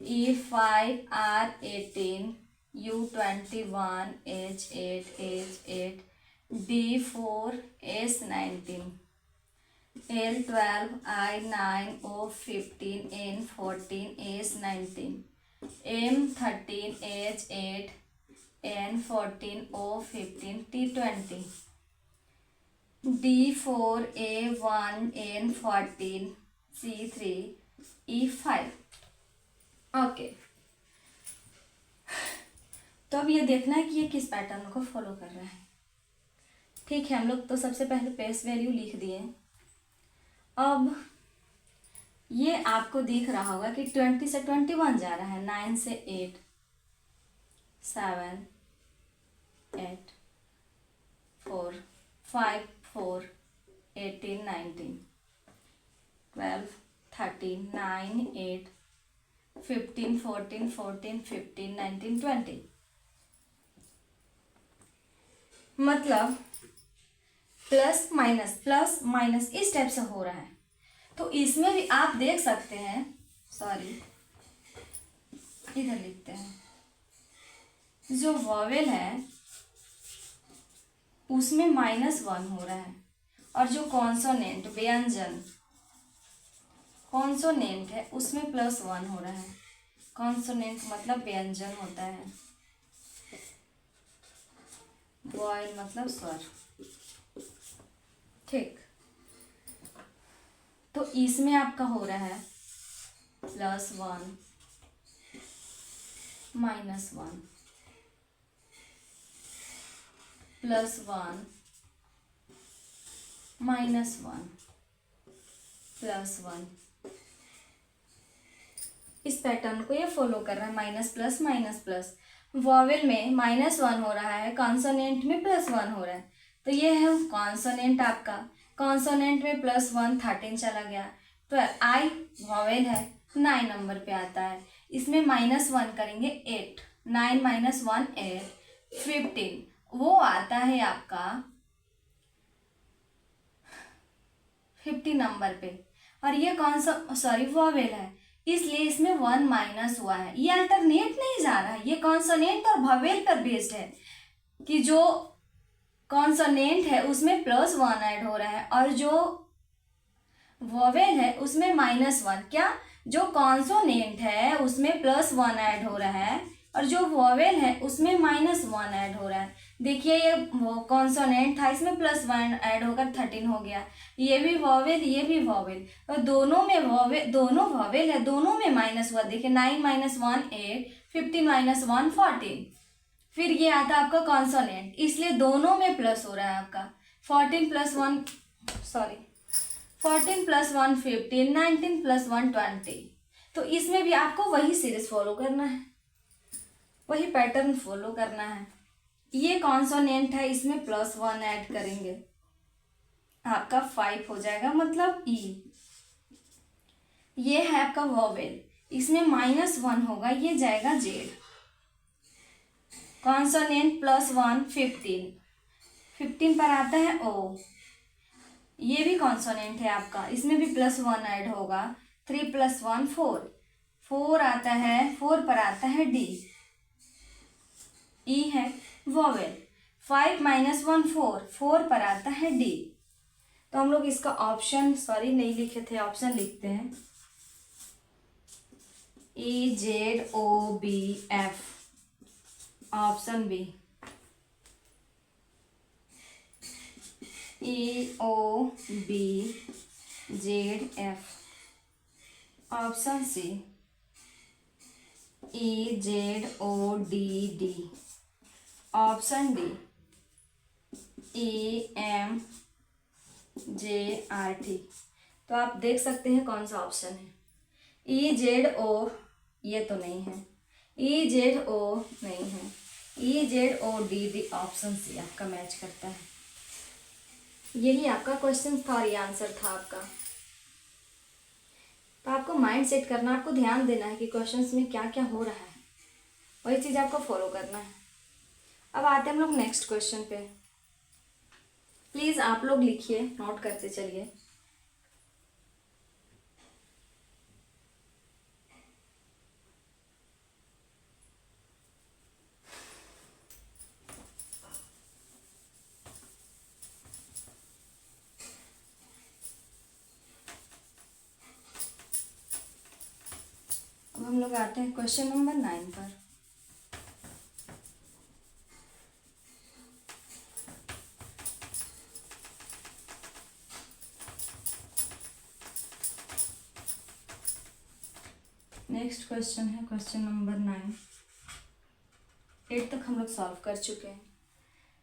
E5, R18, U21, H8, H8, D4, S19, L12, I9, O15, N14, S19, M13, H8, N14, O15, T20, D4, A1, N14, C3, E5। Okay, तो अब ये देखना है कि ये किस पैटर्न को फॉलो कर रहा है। ठीक है, हम लोग तो सबसे पहले प्लेस वैल्यू लिख दिए। अब ये आपको दिख रहा होगा कि 20 से 21 जा रहा है, 9 से 8, 7, 8, 4, 5, 4, 18, 19, 12, 13, 9, 8, 15, 14, 14, 15, 19, 20। मतलब प्लस माइनस इस टाइप से हो रहा है। तो इसमें भी आप देख सकते हैं, सॉरी इधर लिखते हैं, जो वॉवेल है उसमें -1 हो रहा है, और जो कॉन्सोनेंट व्यंजन कॉन्सोनेंट है उसमें +1 हो रहा है। कॉन्सोनेंट मतलब व्यंजन होता है, वॉयल मतलब स्वर। ठीक, तो इसमें आपका हो रहा है +1, -1, +1, -1, +1। इस पैटर्न को ये फॉलो कर रहा है, माइनस प्लस। वॉवेल में -1 हो रहा है, कॉन्सोनेंट में +1 हो रहा है। तो ये है कॉन्सोनेंट आपका, कॉन्सोनेंट में +1 13 चला गया। तो आई वॉवेल है 9 नंबर पे आता है, इसमें -1 करेंगे 8, 9 - 1 8, 15 वो आता है आपका 50 नंबर पे। और ये कौन सा वॉवेल है, इसलिए इसमें 1 माइनस हुआ है। ये अल्टरनेट नहीं जा रहा है, ये कॉन्सोनेंट और वॉवेल पर बेस्ड है कि जो कॉन्सोनेंट है उसमें +1 ऐड हो रहा है और जो वॉवेल है उसमें -1। क्या, जो कॉन्सोनेंट है उसमें +1 ऐड हो रहा है और जो वॉवेल है उसमें -1 ऐड हो रहा है। देखिए ये वो कॉन्सोनेंट था, इसमें +1 ऐड होकर 13 हो गया। ये भी वॉवेल, ये भी वॉवेल, और दोनों में दोनों वॉवेल है, दोनों में माइनस हुआ। देखिए 9 - 1 8, 15 - 1 14। फिर ये आता है आपका कॉन्सोनेंट, इसलिए दोनों में प्लस हो रहा है आपका। 14 + 1 15, 19 + 1 20। तो इसमें भी आपको वही सीरीज फॉलो करना है, वही पैटर्न फॉलो करना है। ये कॉन्सोनेंट है, इसमें +1 ऐड करेंगे, आपका 5 हो जाएगा, मतलब ई। ये है आपका वॉवेल, इसमें -1 होगा, ये जाएगा जेड। कॉन्सोनेंट +1 15 पर आता है ओ। ये भी कॉन्सोनेंट है आपका, इसमें भी +1 ऐड होगा, 3 + 1 4, 4 आता है, 4 पर आता है डी। ई है वॉवेल, 5 - 1 4, 4 पर आता है डी। तो हम लोग इसका ऑप्शन, सॉरी नहीं लिखे थे, ऑप्शन लिखते हैं, EZOBF, option B. EOBZF, option C. EZODD, option D. EMJRT। तो आप देख सकते हैं कौन सा ऑप्शन है। EZO ये तो नहीं है, EZO नहीं है, EZOD ऑप्शन सी आपका मैच करता है। यही आपका क्वेश्चन था और ये आंसर था आपका। तो आपको माइंड सेट करना, आपको ध्यान देना है कि क्वेश्चंस में क्या क्या हो रहा है, वही चीज़ आपको फॉलो करना है। अब आते हैं हम लोग नेक्स्ट क्वेश्चन पे। प्लीज़ आप लोग लिखिए, नोट करते चलिए। अब हम लोग आते हैं क्वेश्चन नंबर 9 पर। नेक्स्ट क्वेश्चन है क्वेश्चन नंबर 9। 8 तक हम लोग सॉल्व कर चुके हैं।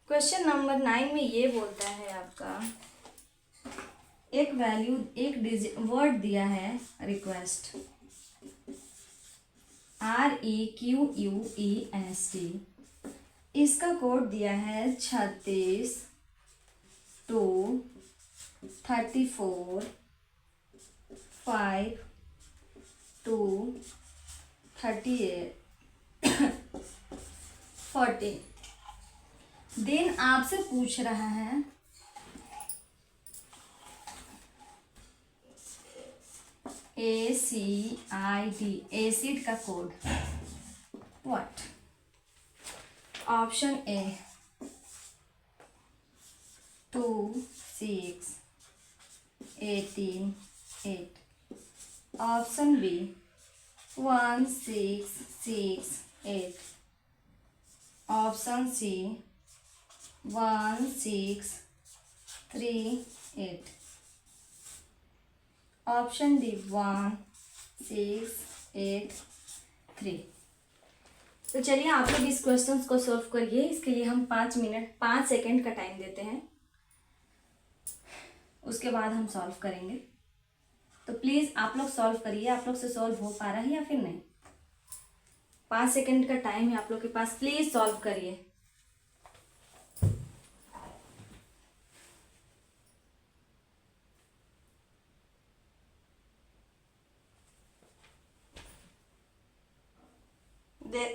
क्वेश्चन नंबर 9 में ये बोलता है आपका, एक वैल्यू, एक डिजिट वर्ड दिया है रिक्वेस्ट, REQUEST। इसका कोड दिया है 36 2 34 5 2 38 14। देन आपसे पूछ रहा है ACID, एसिड का code. What? Option A 2 6 18 8। Option B 1 6 6 8। Option C 1 6 3 8। Option D 1 6 8 3। तो चलिए आप लोग इस क्वेश्चन को सॉल्व करिए। इसके लिए हम 5 मिनट 5 सेकेंड का टाइम देते हैं, उसके बाद हम सॉल्व करेंगे। तो प्लीज़ आप लोग सॉल्व करिए। आप लोग से सॉल्व हो पा रहा है या फिर नहीं? 5 सेकेंड का टाइम है आप लोग के पास, प्लीज़ सॉल्व करिए।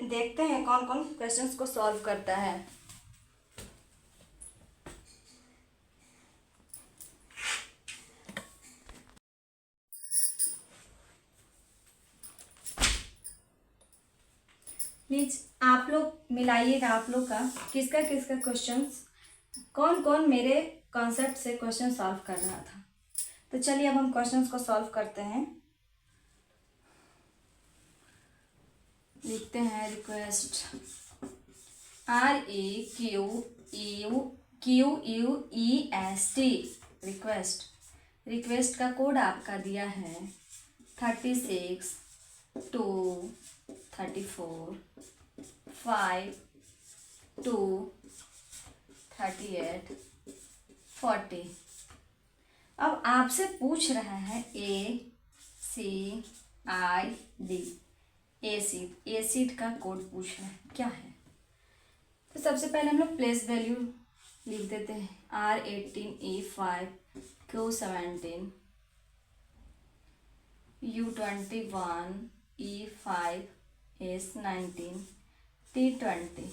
देखते हैं कौन कौन क्वेश्चंस को सॉल्व करता है। प्लीज आप लोग मिलाइएगा, आप लोग का किसका किसका क्वेश्चंस, कौन कौन मेरे कॉन्सेप्ट से क्वेश्चन सॉल्व कर रहा था। तो चलिए अब हम क्वेश्चंस को सॉल्व करते हैं। लिखते हैं रिक्वेस्ट, REQUEST, रिक्वेस्ट। रिक्वेस्ट का कोड आपका दिया है 36 2 34 5 2 38 40। अब आपसे पूछ रहा है ACID, एसिड, एसिड का कोड पूछ रहा है, क्या है? तो सबसे पहले हम लोग प्लेस वैल्यू लिख देते हैं। R18 E5 Q17 U21 E5 S19 T20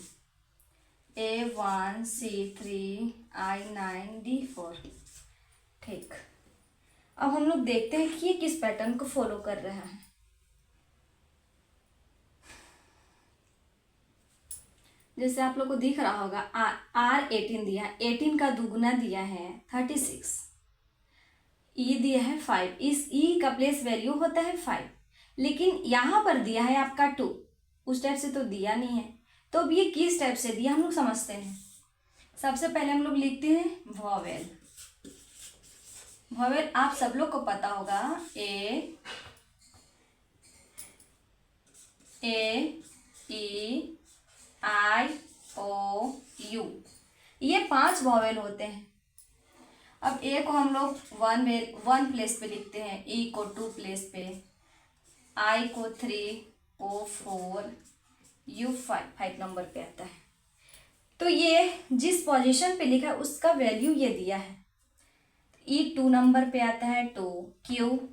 A1 C3 I9 D4। ठीक, अब हम लोग देखते हैं कि ये किस पैटर्न को फॉलो कर रहा है। जैसे आप लोग को दिख रहा होगा R18 दिया है, 18 का दुगुना दिया है 36, ई दिया है 5, इस ई का प्लेस वैल्यू होता है 5, लेकिन यहाँ पर दिया है आपका 2, उस टाइप से तो दिया नहीं है। तो अब ये किस टाइप से दिया हम लोग समझते हैं। सबसे पहले हम लोग लिखते हैं वॉवेल। वॉवेल आप सब लोग को पता होगा, ए ई आई ओ यू। ये 5 वॉवेल होते हैं। अब ए को हम लोग 1 प्लेस पे लिखते हैं, ई को 2 प्लेस पे, आई को 3, ओ 4, यू 5 नंबर पे आता है। तो ये जिस पोजीशन पे लिखा है उसका वैल्यू ये दिया है। ई 2 नंबर पे आता है 2, क्यू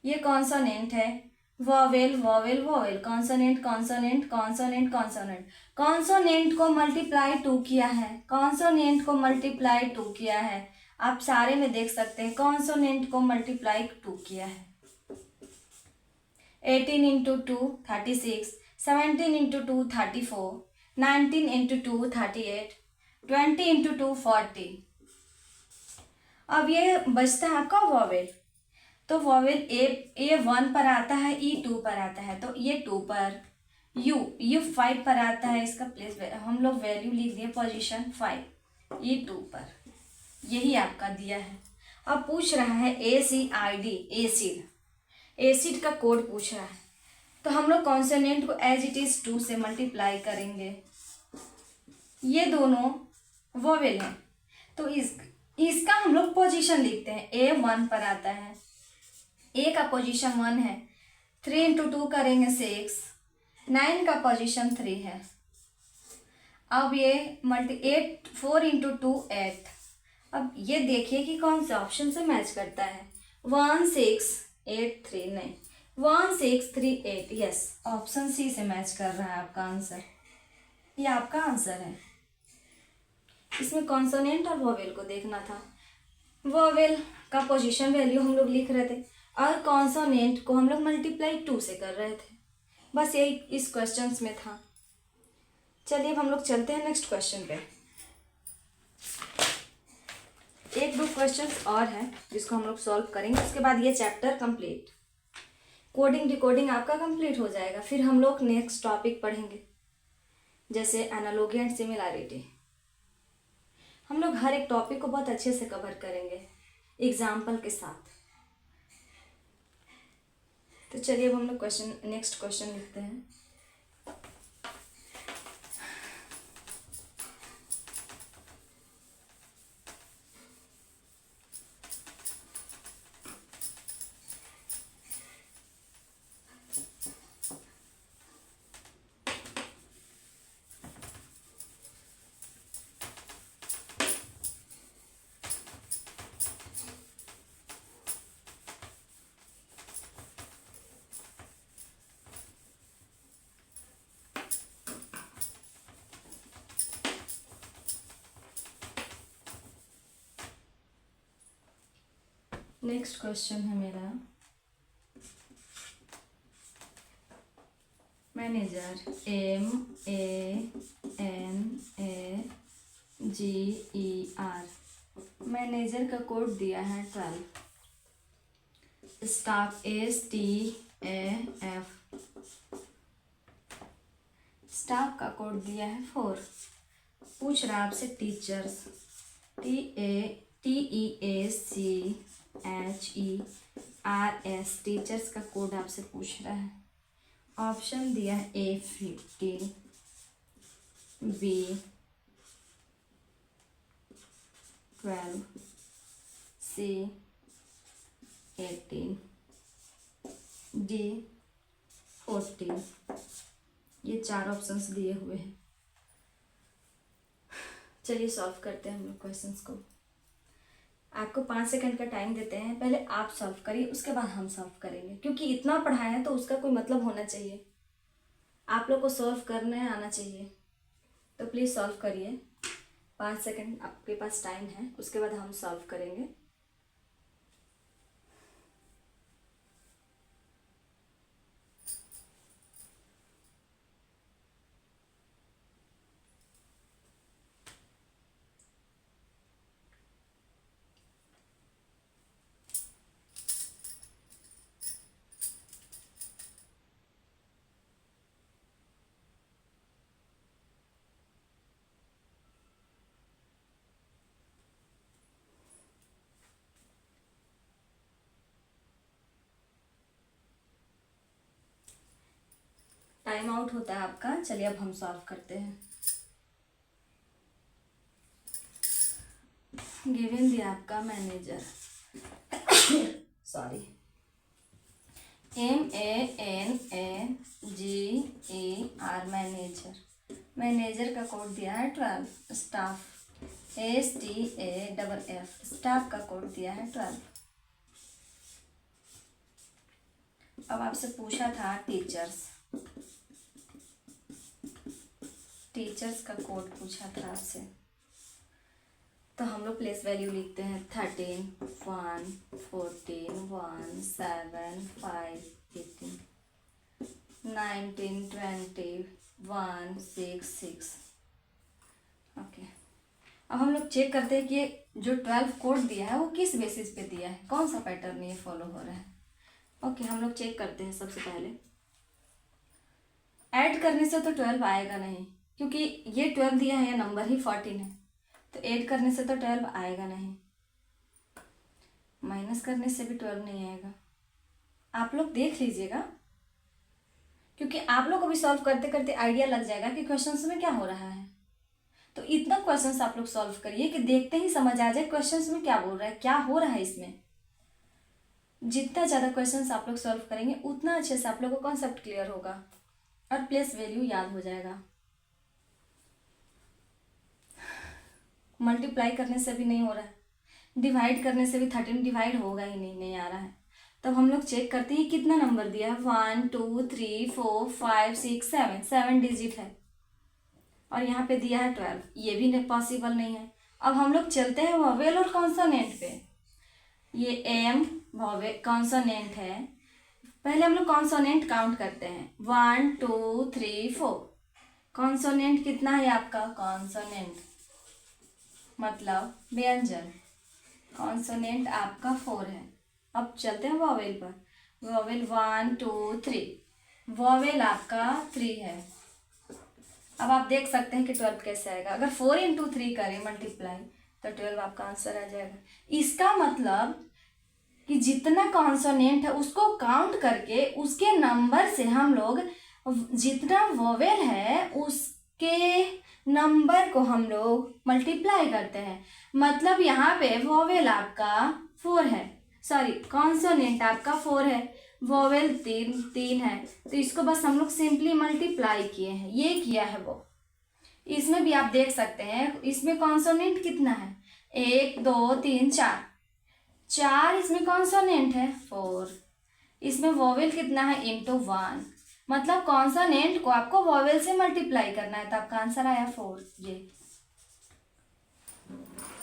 ये कॉन्सोनेंट है, vowel vowel vowel, consonant consonant consonant consonant, consonant को मल्टीप्लाई 2 किया है, कॉन्सोनेंट को मल्टीप्लाई 2 किया है। आप सारे में देख सकते हैं कॉन्सोनेंट को मल्टीप्लाई 2 किया है। 18 इंटू 2 36, 17 इंटू 2 34, 19 इंटू 2 38, 20 इंटू 2 40। अब ये बचता है आपका वॉवेल। तो वॉवेल ए 1 पर आता है, ई 2 पर आता है, तो ये 2 पर, यू 5 पर आता है, इसका प्लेस हम लोग वैल्यू लिख दिए पोजीशन 5, ई 2 पर, यही आपका दिया है। अब पूछ रहा है ACID, एसिड का कोड पूछ रहा है। तो हम लोग कॉन्सोनेंट को एज इट इज 2 से मल्टीप्लाई करेंगे। ये दोनों वॉवेल हैं, तो इसका हम लोग पोजीशन लिखते हैं। ए 1 पर आता है, ए का पोजीशन 1 है, 3 इंटू 2 करेंगे 6, 9 का पोजीशन 3 है। अब ये 4 इंटू 2 8। अब ये देखिए कि कौन से ऑप्शन से मैच करता है। 1 6 8 3 नहीं, 1 6 3 8, यस, ऑप्शन सी से मैच कर रहा है आपका आंसर। ये आपका आंसर है। इसमें कॉन्सोनेंट और वॉवेल को देखना था। वॉवेल का पोजीशन वैल्यू हम लोग लिख रहे थे और कॉन्सोनेंट को हम लोग मल्टीप्लाई 2 से कर रहे थे। बस यही इस क्वेश्चंस में था। चलिए अब हम लोग चलते हैं नेक्स्ट क्वेश्चन पे। 1-2 क्वेश्चंस और हैं जिसको हम लोग सॉल्व करेंगे, उसके बाद ये चैप्टर कंप्लीट, कोडिंग डिकोडिंग आपका कंप्लीट हो जाएगा। फिर हम लोग नेक्स्ट टॉपिक पढ़ेंगे, जैसे एनालॉजी एंड सिमिलैरिटी। हम लोग हर एक टॉपिक को बहुत अच्छे से कवर करेंगे एग्जाम्पल के साथ। तो चलिए अब हम लोग नेक्स्ट क्वेश्चन लिखते हैं। नेक्स्ट क्वेश्चन है मेरा, मैनेजर MANAGER, मैनेजर का कोड दिया है 12, स्टाफ STAF, स्टाफ का कोड दिया है 4। पूछ रहा है आपसे टीचर्स TEACHERS, टीचर्स का कोड आपसे पूछ रहा है। ऑप्शन दिया है A 15, B 12, C 18, D 14। ये 4 ऑप्शंस दिए हुए हैं। चलिए सॉल्व करते हैं हम लोग क्वेश्चंस को। आपको 5 सेकंड का टाइम देते हैं, पहले आप सॉल्व करिए, उसके बाद हम सॉल्व करेंगे, क्योंकि इतना पढ़ाया है तो उसका कोई मतलब होना चाहिए। आप लोग को सॉल्व करने आना चाहिए, तो प्लीज़ सॉल्व करिए। 5 सेकंड आपके पास टाइम है, उसके बाद हम सॉल्व करेंगे। टाइम आउट होता है आपका। चलिए अब हम सॉल्व करते हैं। गिवन दिया आपका manager, sorry, MANAGER, manager. Manager का कोड दिया है 12। स्टाफ STAFF, स्टाफ का कोड दिया है 12। अब आपसे पूछा था टीचर्स, टीचर्स का कोड पूछा था आपसे, तो हम लोग प्लेस वैल्यू लिखते हैं 13, 1, 14, 1, 7, 5, 18, 19, 20, 1, 6, 6। ओके, अब हम लोग चेक करते हैं कि ये जो 12 कोड दिया है वो किस बेसिस पे दिया है, कौन सा पैटर्न ये फॉलो हो रहा है। ओके, हम लोग चेक करते हैं। सबसे पहले ऐड करने से तो 12 आएगा नहीं, क्योंकि ये 12 दिया है, ये नंबर ही 14 है, तो ऐड करने से तो 12 आएगा नहीं, माइनस करने से भी 12 नहीं आएगा। आप लोग देख लीजिएगा, क्योंकि आप लोग को भी सॉल्व करते करते आइडिया लग जाएगा कि क्वेश्चंस में क्या हो रहा है। तो इतना क्वेश्चंस आप लोग सॉल्व करिए कि देखते ही समझ आ जाए क्वेश्चंस में क्या बोल रहा है, क्या हो रहा है इसमें। जितना ज़्यादा क्वेश्चंस आप लोग सॉल्व करेंगे उतना अच्छे से आप लोग को कॉन्सेप्ट क्लियर होगा और प्लेस वैल्यू याद हो जाएगा। मल्टीप्लाई करने से भी नहीं हो रहा है, डिवाइड करने से भी 13 डिवाइड होगा ही नहीं, नहीं आ रहा है। तब हम लोग चेक करते हैं कितना नंबर दिया है, 1, 2, 3, 4, 5, 6, 7, 7 डिजिट है, और यहाँ पे दिया है 12, ये भी पॉसिबल नहीं है। अब हम लोग चलते हैं वोवेल और कॉन्सोनेंट पे। ये एम वोवेल कॉन्सोनेंट है, पहले हम लोग कॉन्सोनेंट काउंट करते हैं, 1, 2, 3, 4। कॉन्सोनेंट कितना है आपका, कॉन्सोनेंट मतलब व्यंजन, कॉन्सोनेंट आपका 4 है। अब चलते हैं वोवेल पर, वोवेल 1, 2, 3, वोवेल आपका 3 है। अब आप देख सकते हैं कि 12 कैसे आएगा, अगर 4 × 3 करें मल्टीप्लाई तो 12 आपका आंसर आ जाएगा। इसका मतलब कि जितना कॉन्सोनेंट है उसको काउंट करके उसके नंबर से हम लोग जितना वोवेल है उसके नंबर को हम लोग मल्टीप्लाई करते हैं। मतलब यहाँ पे वोवेल आपका 4 है, सॉरी कॉन्सोनेंट आपका 4 है, वोवेल 3 है, तो इसको बस हम लोग सिंपली मल्टीप्लाई किए हैं, ये किया है वो। इसमें भी आप देख सकते हैं, इसमें कॉन्सोनेंट कितना है, 1, 2, 3, 4 इसमें कॉन्सोनेंट है 4, इसमें वोवेल कितना है इंटू 1, मतलब कॉन्सोनेंट को आपको वोवेल से मल्टीप्लाई करना है, तो आपका आंसर आया 4।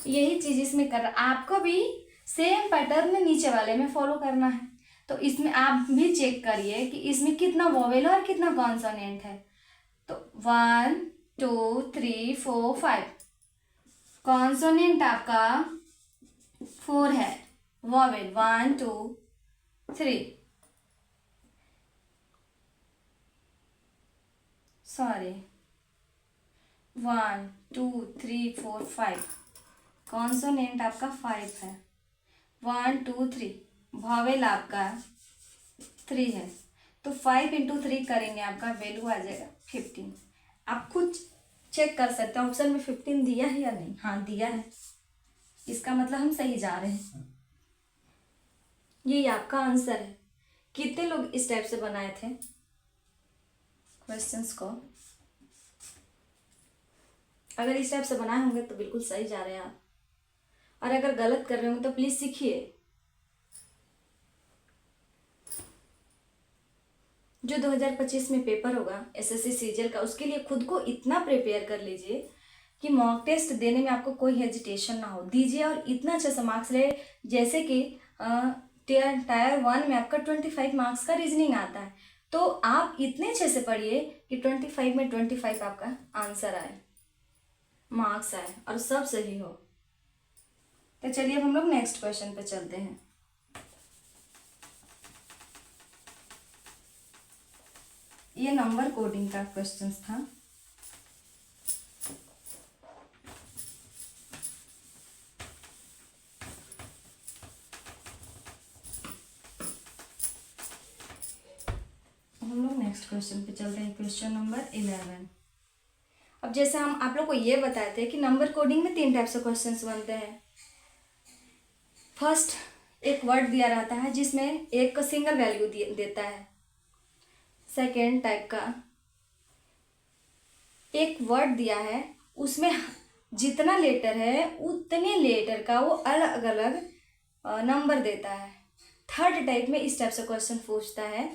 यही चीज इसमें कर रहा, आपको भी सेम पैटर्न में नीचे वाले में फॉलो करना है। तो इसमें आप भी चेक करिए कि इसमें कितना वोवेल और कितना कॉन्सोनेंट है। तो 1, 2, 3, 4, 5, कॉन्सोनेंट आपका 4 है, वोवेल 1, 2, 3, सॉरी 1, 2, 3, 4, 5, कॉन्सोनेंट आपका 5 है, 1, 2, 3, वोवेल आपका 3 है, तो 5 × 3 करेंगे, आपका वैल्यू आ जाएगा 15। आप खुद चेक कर सकते हैं ऑप्शन में 15 दिया है या नहीं, हाँ दिया है, इसका मतलब हम सही जा रहे हैं। ये आपका आंसर है। कितने लोग इस टाइप से बनाए थे क्वेश्चंस को, अगर इस टाइप से बनाए होंगे तो बिल्कुल सही जा रहे हैं आप, और अगर गलत कर रहे होंगे तो प्लीज सीखिए। जो 2025 में पेपर होगा एसएससी सीजीएल का, उसके लिए खुद को इतना प्रिपेयर कर लीजिए कि मॉक टेस्ट देने में आपको कोई हेजिटेशन ना हो, दीजिए और इतना अच्छा सा मार्क्स ले। जैसे कि टायर 1 में आपका 25 मार्क्स का रीजनिंग आता है, तो आप इतने अच्छे से पढ़िए कि 25 में 25 आपका आंसर आए, मार्क्स आए और सब सही हो। तो चलिए अब हम लोग नेक्स्ट क्वेश्चन पे चलते हैं। ये नंबर कोडिंग का क्वेश्चन था। हम लोग नेक्स्ट क्वेश्चन पे चलते हैं, क्वेश्चन नंबर 11। अब जैसे हम आप लोग को ये बताए थे कि नंबर कोडिंग में 3 टाइप से क्वेश्चंस बनते हैं, फर्स्ट एक वर्ड दिया रहता है जिसमें एक सिंगल वैल्यू देता है। सेकेंड टाइप का एक वर्ड दिया है, उसमें जितना लेटर है उतने लेटर का वो अलग अलग नंबर देता है। थर्ड टाइप में इस टाइप से क्वेश्चन पूछता है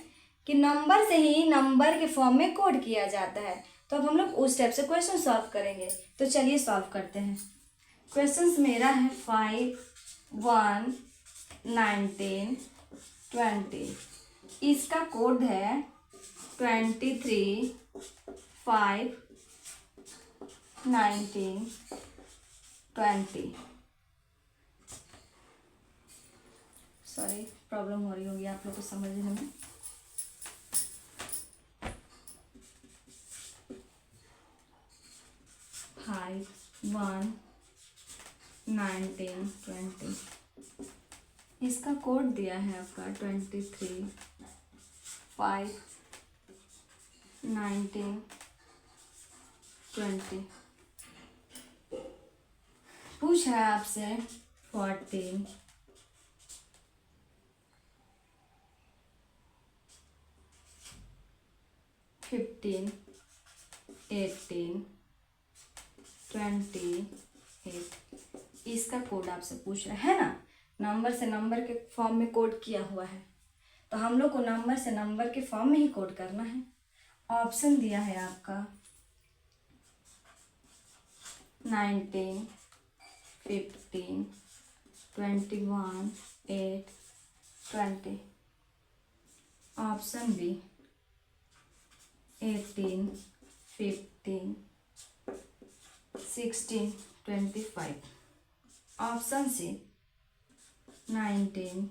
कि नंबर से ही नंबर के फॉर्म में कोड किया जाता है। तो अब हम लोग उस टाइप से क्वेश्चन सॉल्व करेंगे। तो चलिए सॉल्व करते हैं। क्वेश्चन मेरा है 5, 1, 19, 20। इसका कोड है 23, 5, 19, 20। सॉरी, प्रॉब्लम हो रही होगी आप लोग को समझने में। फाइव, 1, 19, 20। इसका कोड दिया है आपका 23, 5, 19, 20। पूछ रहा है आपसे 14, 15, 18, 28। इसका कोड आपसे पूछ रहा है ना। नंबर से नंबर के फॉर्म में कोड किया हुआ है, तो हम लोग को नंबर से नंबर के फॉर्म में ही कोड करना है। ऑप्शन दिया है आपका 19, 15, 21, 8, 20। Option B 18, 15, 16, 25। Option C 19,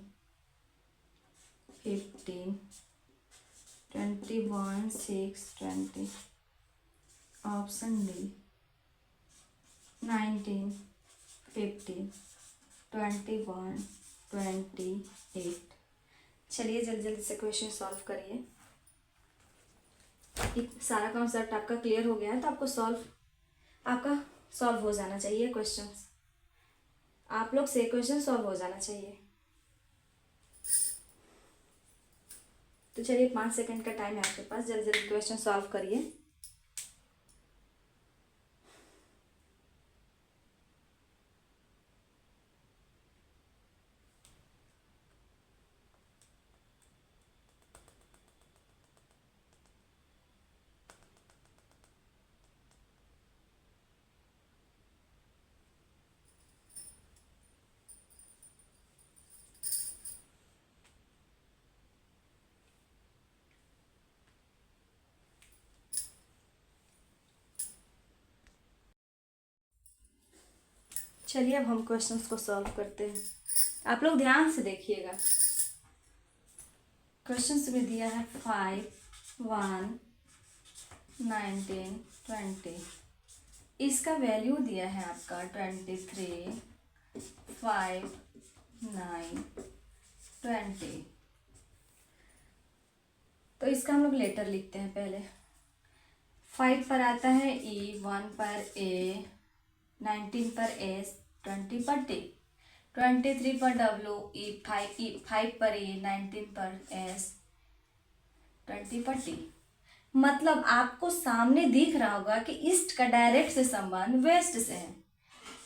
15, 21, 6, 20। Option D 19, 15, 21, 28। चलिए जल्दी जल्दी से क्वेश्चन सॉल्व करिए। सारा कॉन्सेप्ट आपका क्लियर हो गया है, तो आपका सॉल्व हो जाना चाहिए क्वेश्चन। आप लोग से क्वेश्चन सॉल्व हो जाना चाहिए। तो चलिए 5 सेकंड का टाइम है आपके पास, जल्दी जल्दी क्वेश्चन सॉल्व करिए। चलिए अब हम क्वेश्चंस को सॉल्व करते हैं। आप लोग ध्यान से देखिएगा। क्वेश्चंस में दिया है 5, 1, 19, 20। इसका वैल्यू दिया है आपका 23, 5, 9, 20। तो इसका हम लोग लेटर लिखते हैं पहले। 5 पर आता है ई, 1 पर ए, 19 पर एस, 20 पर टी, 23 पर डब्ल्यू, ई 5 पर ई, 19 पर एस, 20 पर टी। मतलब आपको सामने दिख रहा होगा कि ईस्ट का डायरेक्ट से संबंध वेस्ट से है।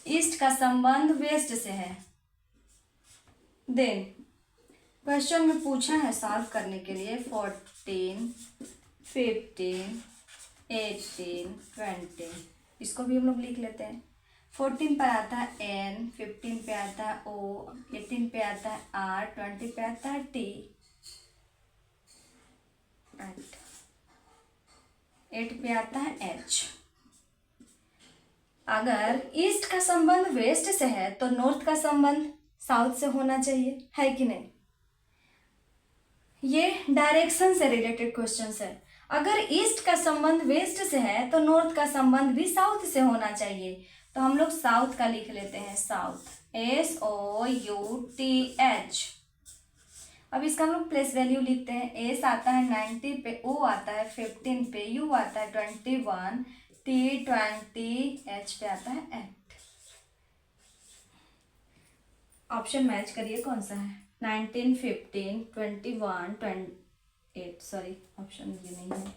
ईस्ट का संबंध वेस्ट से है। देन क्वेश्चन में पूछा है सॉल्व करने के लिए 14, 15, 18, 20। इसको भी हम लोग लिख लेते हैं। 14 पर आता है एन, 15 पे आता है ओ, 18 पे आता है आर, 20 पे आता है टी, 8 पे आता है एच। अगर ईस्ट का संबंध वेस्ट से है तो नॉर्थ का संबंध साउथ से होना चाहिए, है कि नहीं। ये डायरेक्शन से रिलेटेड क्वेश्चंस है। अगर ईस्ट का संबंध वेस्ट से है तो नॉर्थ का संबंध भी साउथ से होना चाहिए। तो हम लोग साउथ का लिख लेते हैं, साउथ, SOUTH। अब इसका हम लोग प्लेस वैल्यू लिखते हैं। एस आता है 90 पे, ओ आता है 15 पे, यू आता है 21, टी 20, एच पे आता है 8। ऑप्शन मैच करिए कौन सा है। 19, 15, 21, 28, सॉरी ऑप्शन ये नहीं है।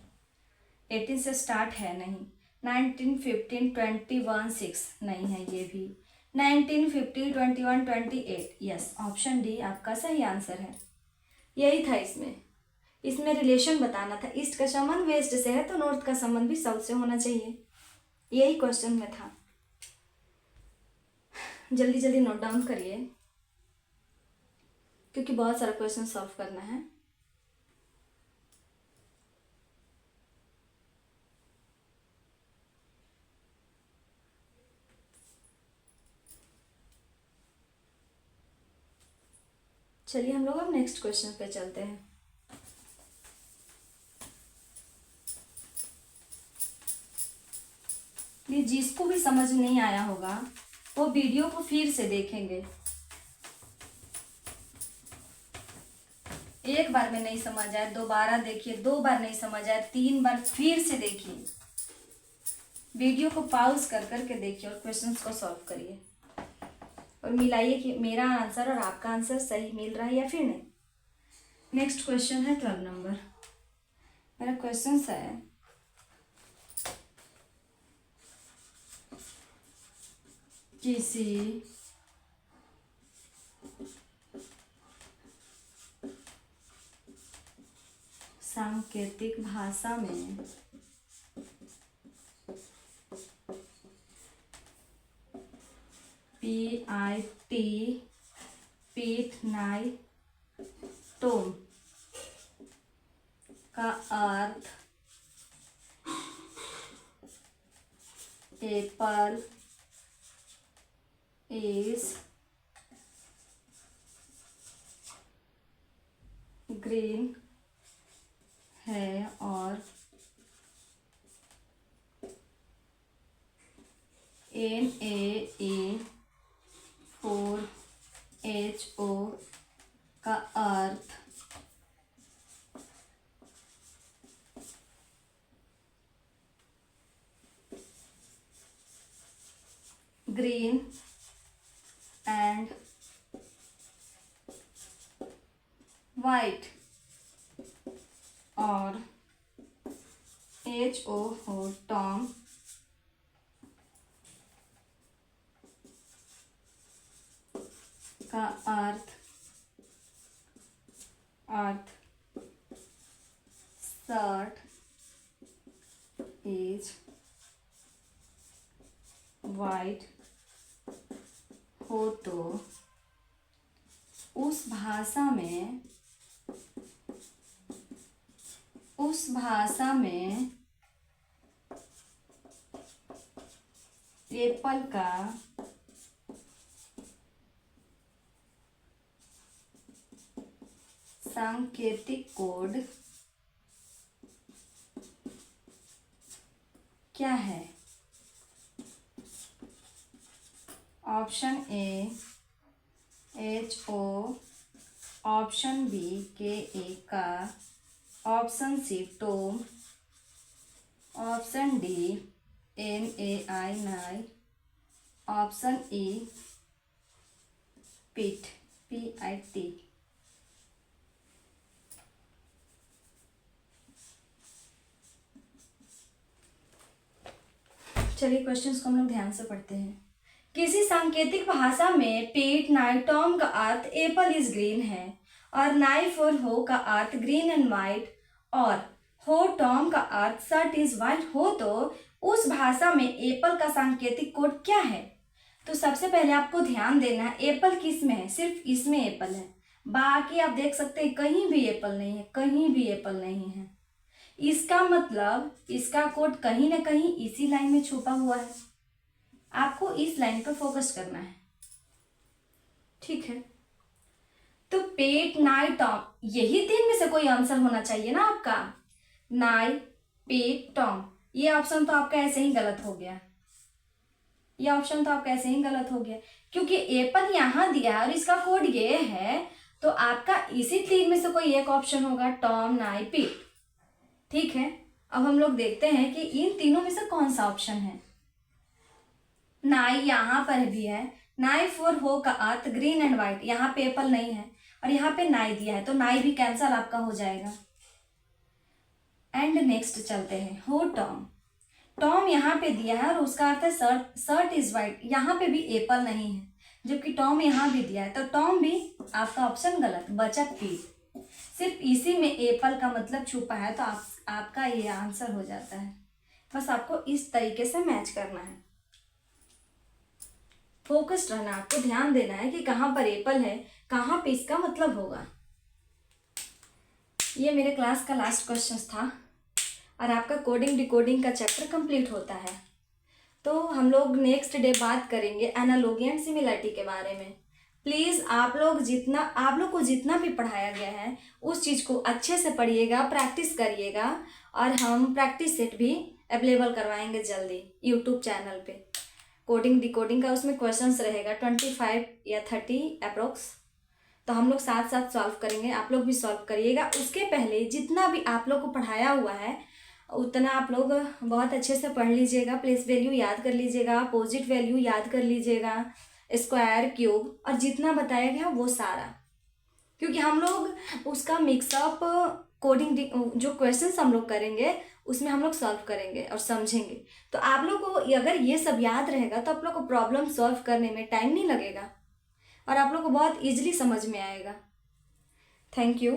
18 से स्टार्ट है नहीं। 19, 15, 21, 6 नहीं है ये भी। 19, 50, 21, 28, यस ऑप्शन डी आपका सही आंसर है। यही था इसमें रिलेशन बताना था। ईस्ट का संबंध वेस्ट से है तो नॉर्थ का संबंध भी साउथ से होना चाहिए, यही क्वेश्चन में था। जल्दी जल्दी नोट डाउन करिए क्योंकि बहुत सारा क्वेश्चन सॉल्व करना है। चलिए हम लोग अब नेक्स्ट क्वेश्चन पे चलते हैं। ये जिसको भी समझ नहीं आया होगा वो वीडियो को फिर से देखेंगे। एक बार में नहीं समझ आए दोबारा देखिए, 2 बार नहीं समझ आए 3 बार फिर से देखिए। वीडियो को पॉज कर करके देखिए और क्वेश्चंस को सॉल्व करिए और मिलाइए कि मेरा आंसर और आपका आंसर सही मिल रहा है या फिर नहीं। नेक्स्ट क्वेश्चन है 12 नंबर। मेरा क्वेश्चन है किसी सांकेतिक भाषा में PIT पीठ नाई टोम का अर्थ एप्पल इज ग्रीन है और NaE4HO का अर्थ ग्रीन एंड वाइट और HO हो टॉम का अर्थ शर्ट इज वाइट हो तो उस भाषा में एप्पल का सांकेतिक कोड क्या है। Option A HO, option B KA का, ऑप्शन सी टोम, ऑप्शन डी NAI नाई, ऑप्शन ई पीठ PIT। चलिए क्वेश्चंस को हम लोग ध्यान से पढ़ते हैं। किसी सांकेतिक भाषा में पीट नाई टॉम का अर्थ एप्पल इज ग्रीन है और नाई फॉर हो का अर्थ ग्रीन एंड वाइट और हो टॉम का अर्थ शर्ट इज वाइट हो तो उस भाषा में एप्पल का सांकेतिक कोड क्या है। तो सबसे पहले आपको ध्यान देना है एप्पल किस में है, सिर्फ इसमें एप्पल है, बाकी आप देख सकते हैं कहीं भी एप्पल नहीं है, कहीं भी एप्पल नहीं है। इसका मतलब इसका कोड कहीं ना कहीं इसी लाइन में छुपा हुआ है, आपको इस लाइन पर फोकस करना है, ठीक है। तो पेट नाई टॉम, यही 3 में से कोई आंसर होना चाहिए ना आपका। नाई पेट टॉम, ये ऑप्शन तो आपका ऐसे ही गलत हो गया, ये ऑप्शन तो आपका ऐसे ही गलत हो गया क्योंकि एप्पल यहां दिया और इसका कोड ये है, तो आपका इसी 3 में से कोई एक ऑप्शन होगा, टॉम नाई पीट, ठीक है। अब हम लोग देखते हैं कि इन तीनों में से कौन सा ऑप्शन है। नाई यहां पर भी है, नाइफ और हो का अर्थ ग्रीन एंड व्हाइट, यहाँ पे एप्पल नहीं है और यहाँ पे नाई दिया है तो नाई भी कैंसल आपका हो जाएगा। एंड नेक्स्ट चलते हैं, हो टॉम। टॉम यहाँ पे दिया है और उसका अर्थ है शर्ट, शर्ट इज व्हाइट, यहाँ पे भी एप्पल नहीं है जबकि टॉम यहाँ भी दिया है तो टॉम भी आपका ऑप्शन गलत, बचा पीट। सिर्फ इसी में एप्पल का मतलब छुपा है तो आपका ये आंसर हो जाता है। बस आपको इस तरीके से मैच करना है, फोकस्ड रहना, आपको ध्यान देना है कि कहाँ पर एप्पल है, कहाँ पे इसका मतलब होगा। ये मेरे क्लास का लास्ट क्वेश्चन था और आपका कोडिंग डिकोडिंग का चैप्टर कंप्लीट होता है। तो हम लोग नेक्स्ट डे बात करेंगे एनालॉजी एंड सिमिलरिटी के बारे में। प्लीज़ आप लोग को जितना भी पढ़ाया गया है उस चीज़ को अच्छे से पढ़िएगा, प्रैक्टिस करिएगा और हम प्रैक्टिस सेट भी अवेलेबल करवाएंगे जल्दी यूट्यूब चैनल पे। कोडिंग डिकोडिंग का उसमें क्वेश्चंस रहेगा 25 या 30 अप्रोक्स, तो हम लोग साथ साथ सॉल्व करेंगे, आप लोग भी सॉल्व करिएगा। उसके पहले जितना भी आप लोग को पढ़ाया हुआ है उतना आप लोग बहुत अच्छे से पढ़ लीजिएगा। प्लेस वैल्यू याद कर लीजिएगा, अपोजिट वैल्यू याद कर लीजिएगा, स्क्वायर क्यूब और जितना बताया गया वो सारा, क्योंकि हम लोग उसका मिक्सअप कोडिंग जो क्वेश्चंस हम लोग करेंगे उसमें हम लोग सॉल्व करेंगे और समझेंगे। तो आप लोग को अगर ये सब याद रहेगा तो आप लोग को प्रॉब्लम सॉल्व करने में टाइम नहीं लगेगा और आप लोग को बहुत ईजिली समझ में आएगा। Thank you.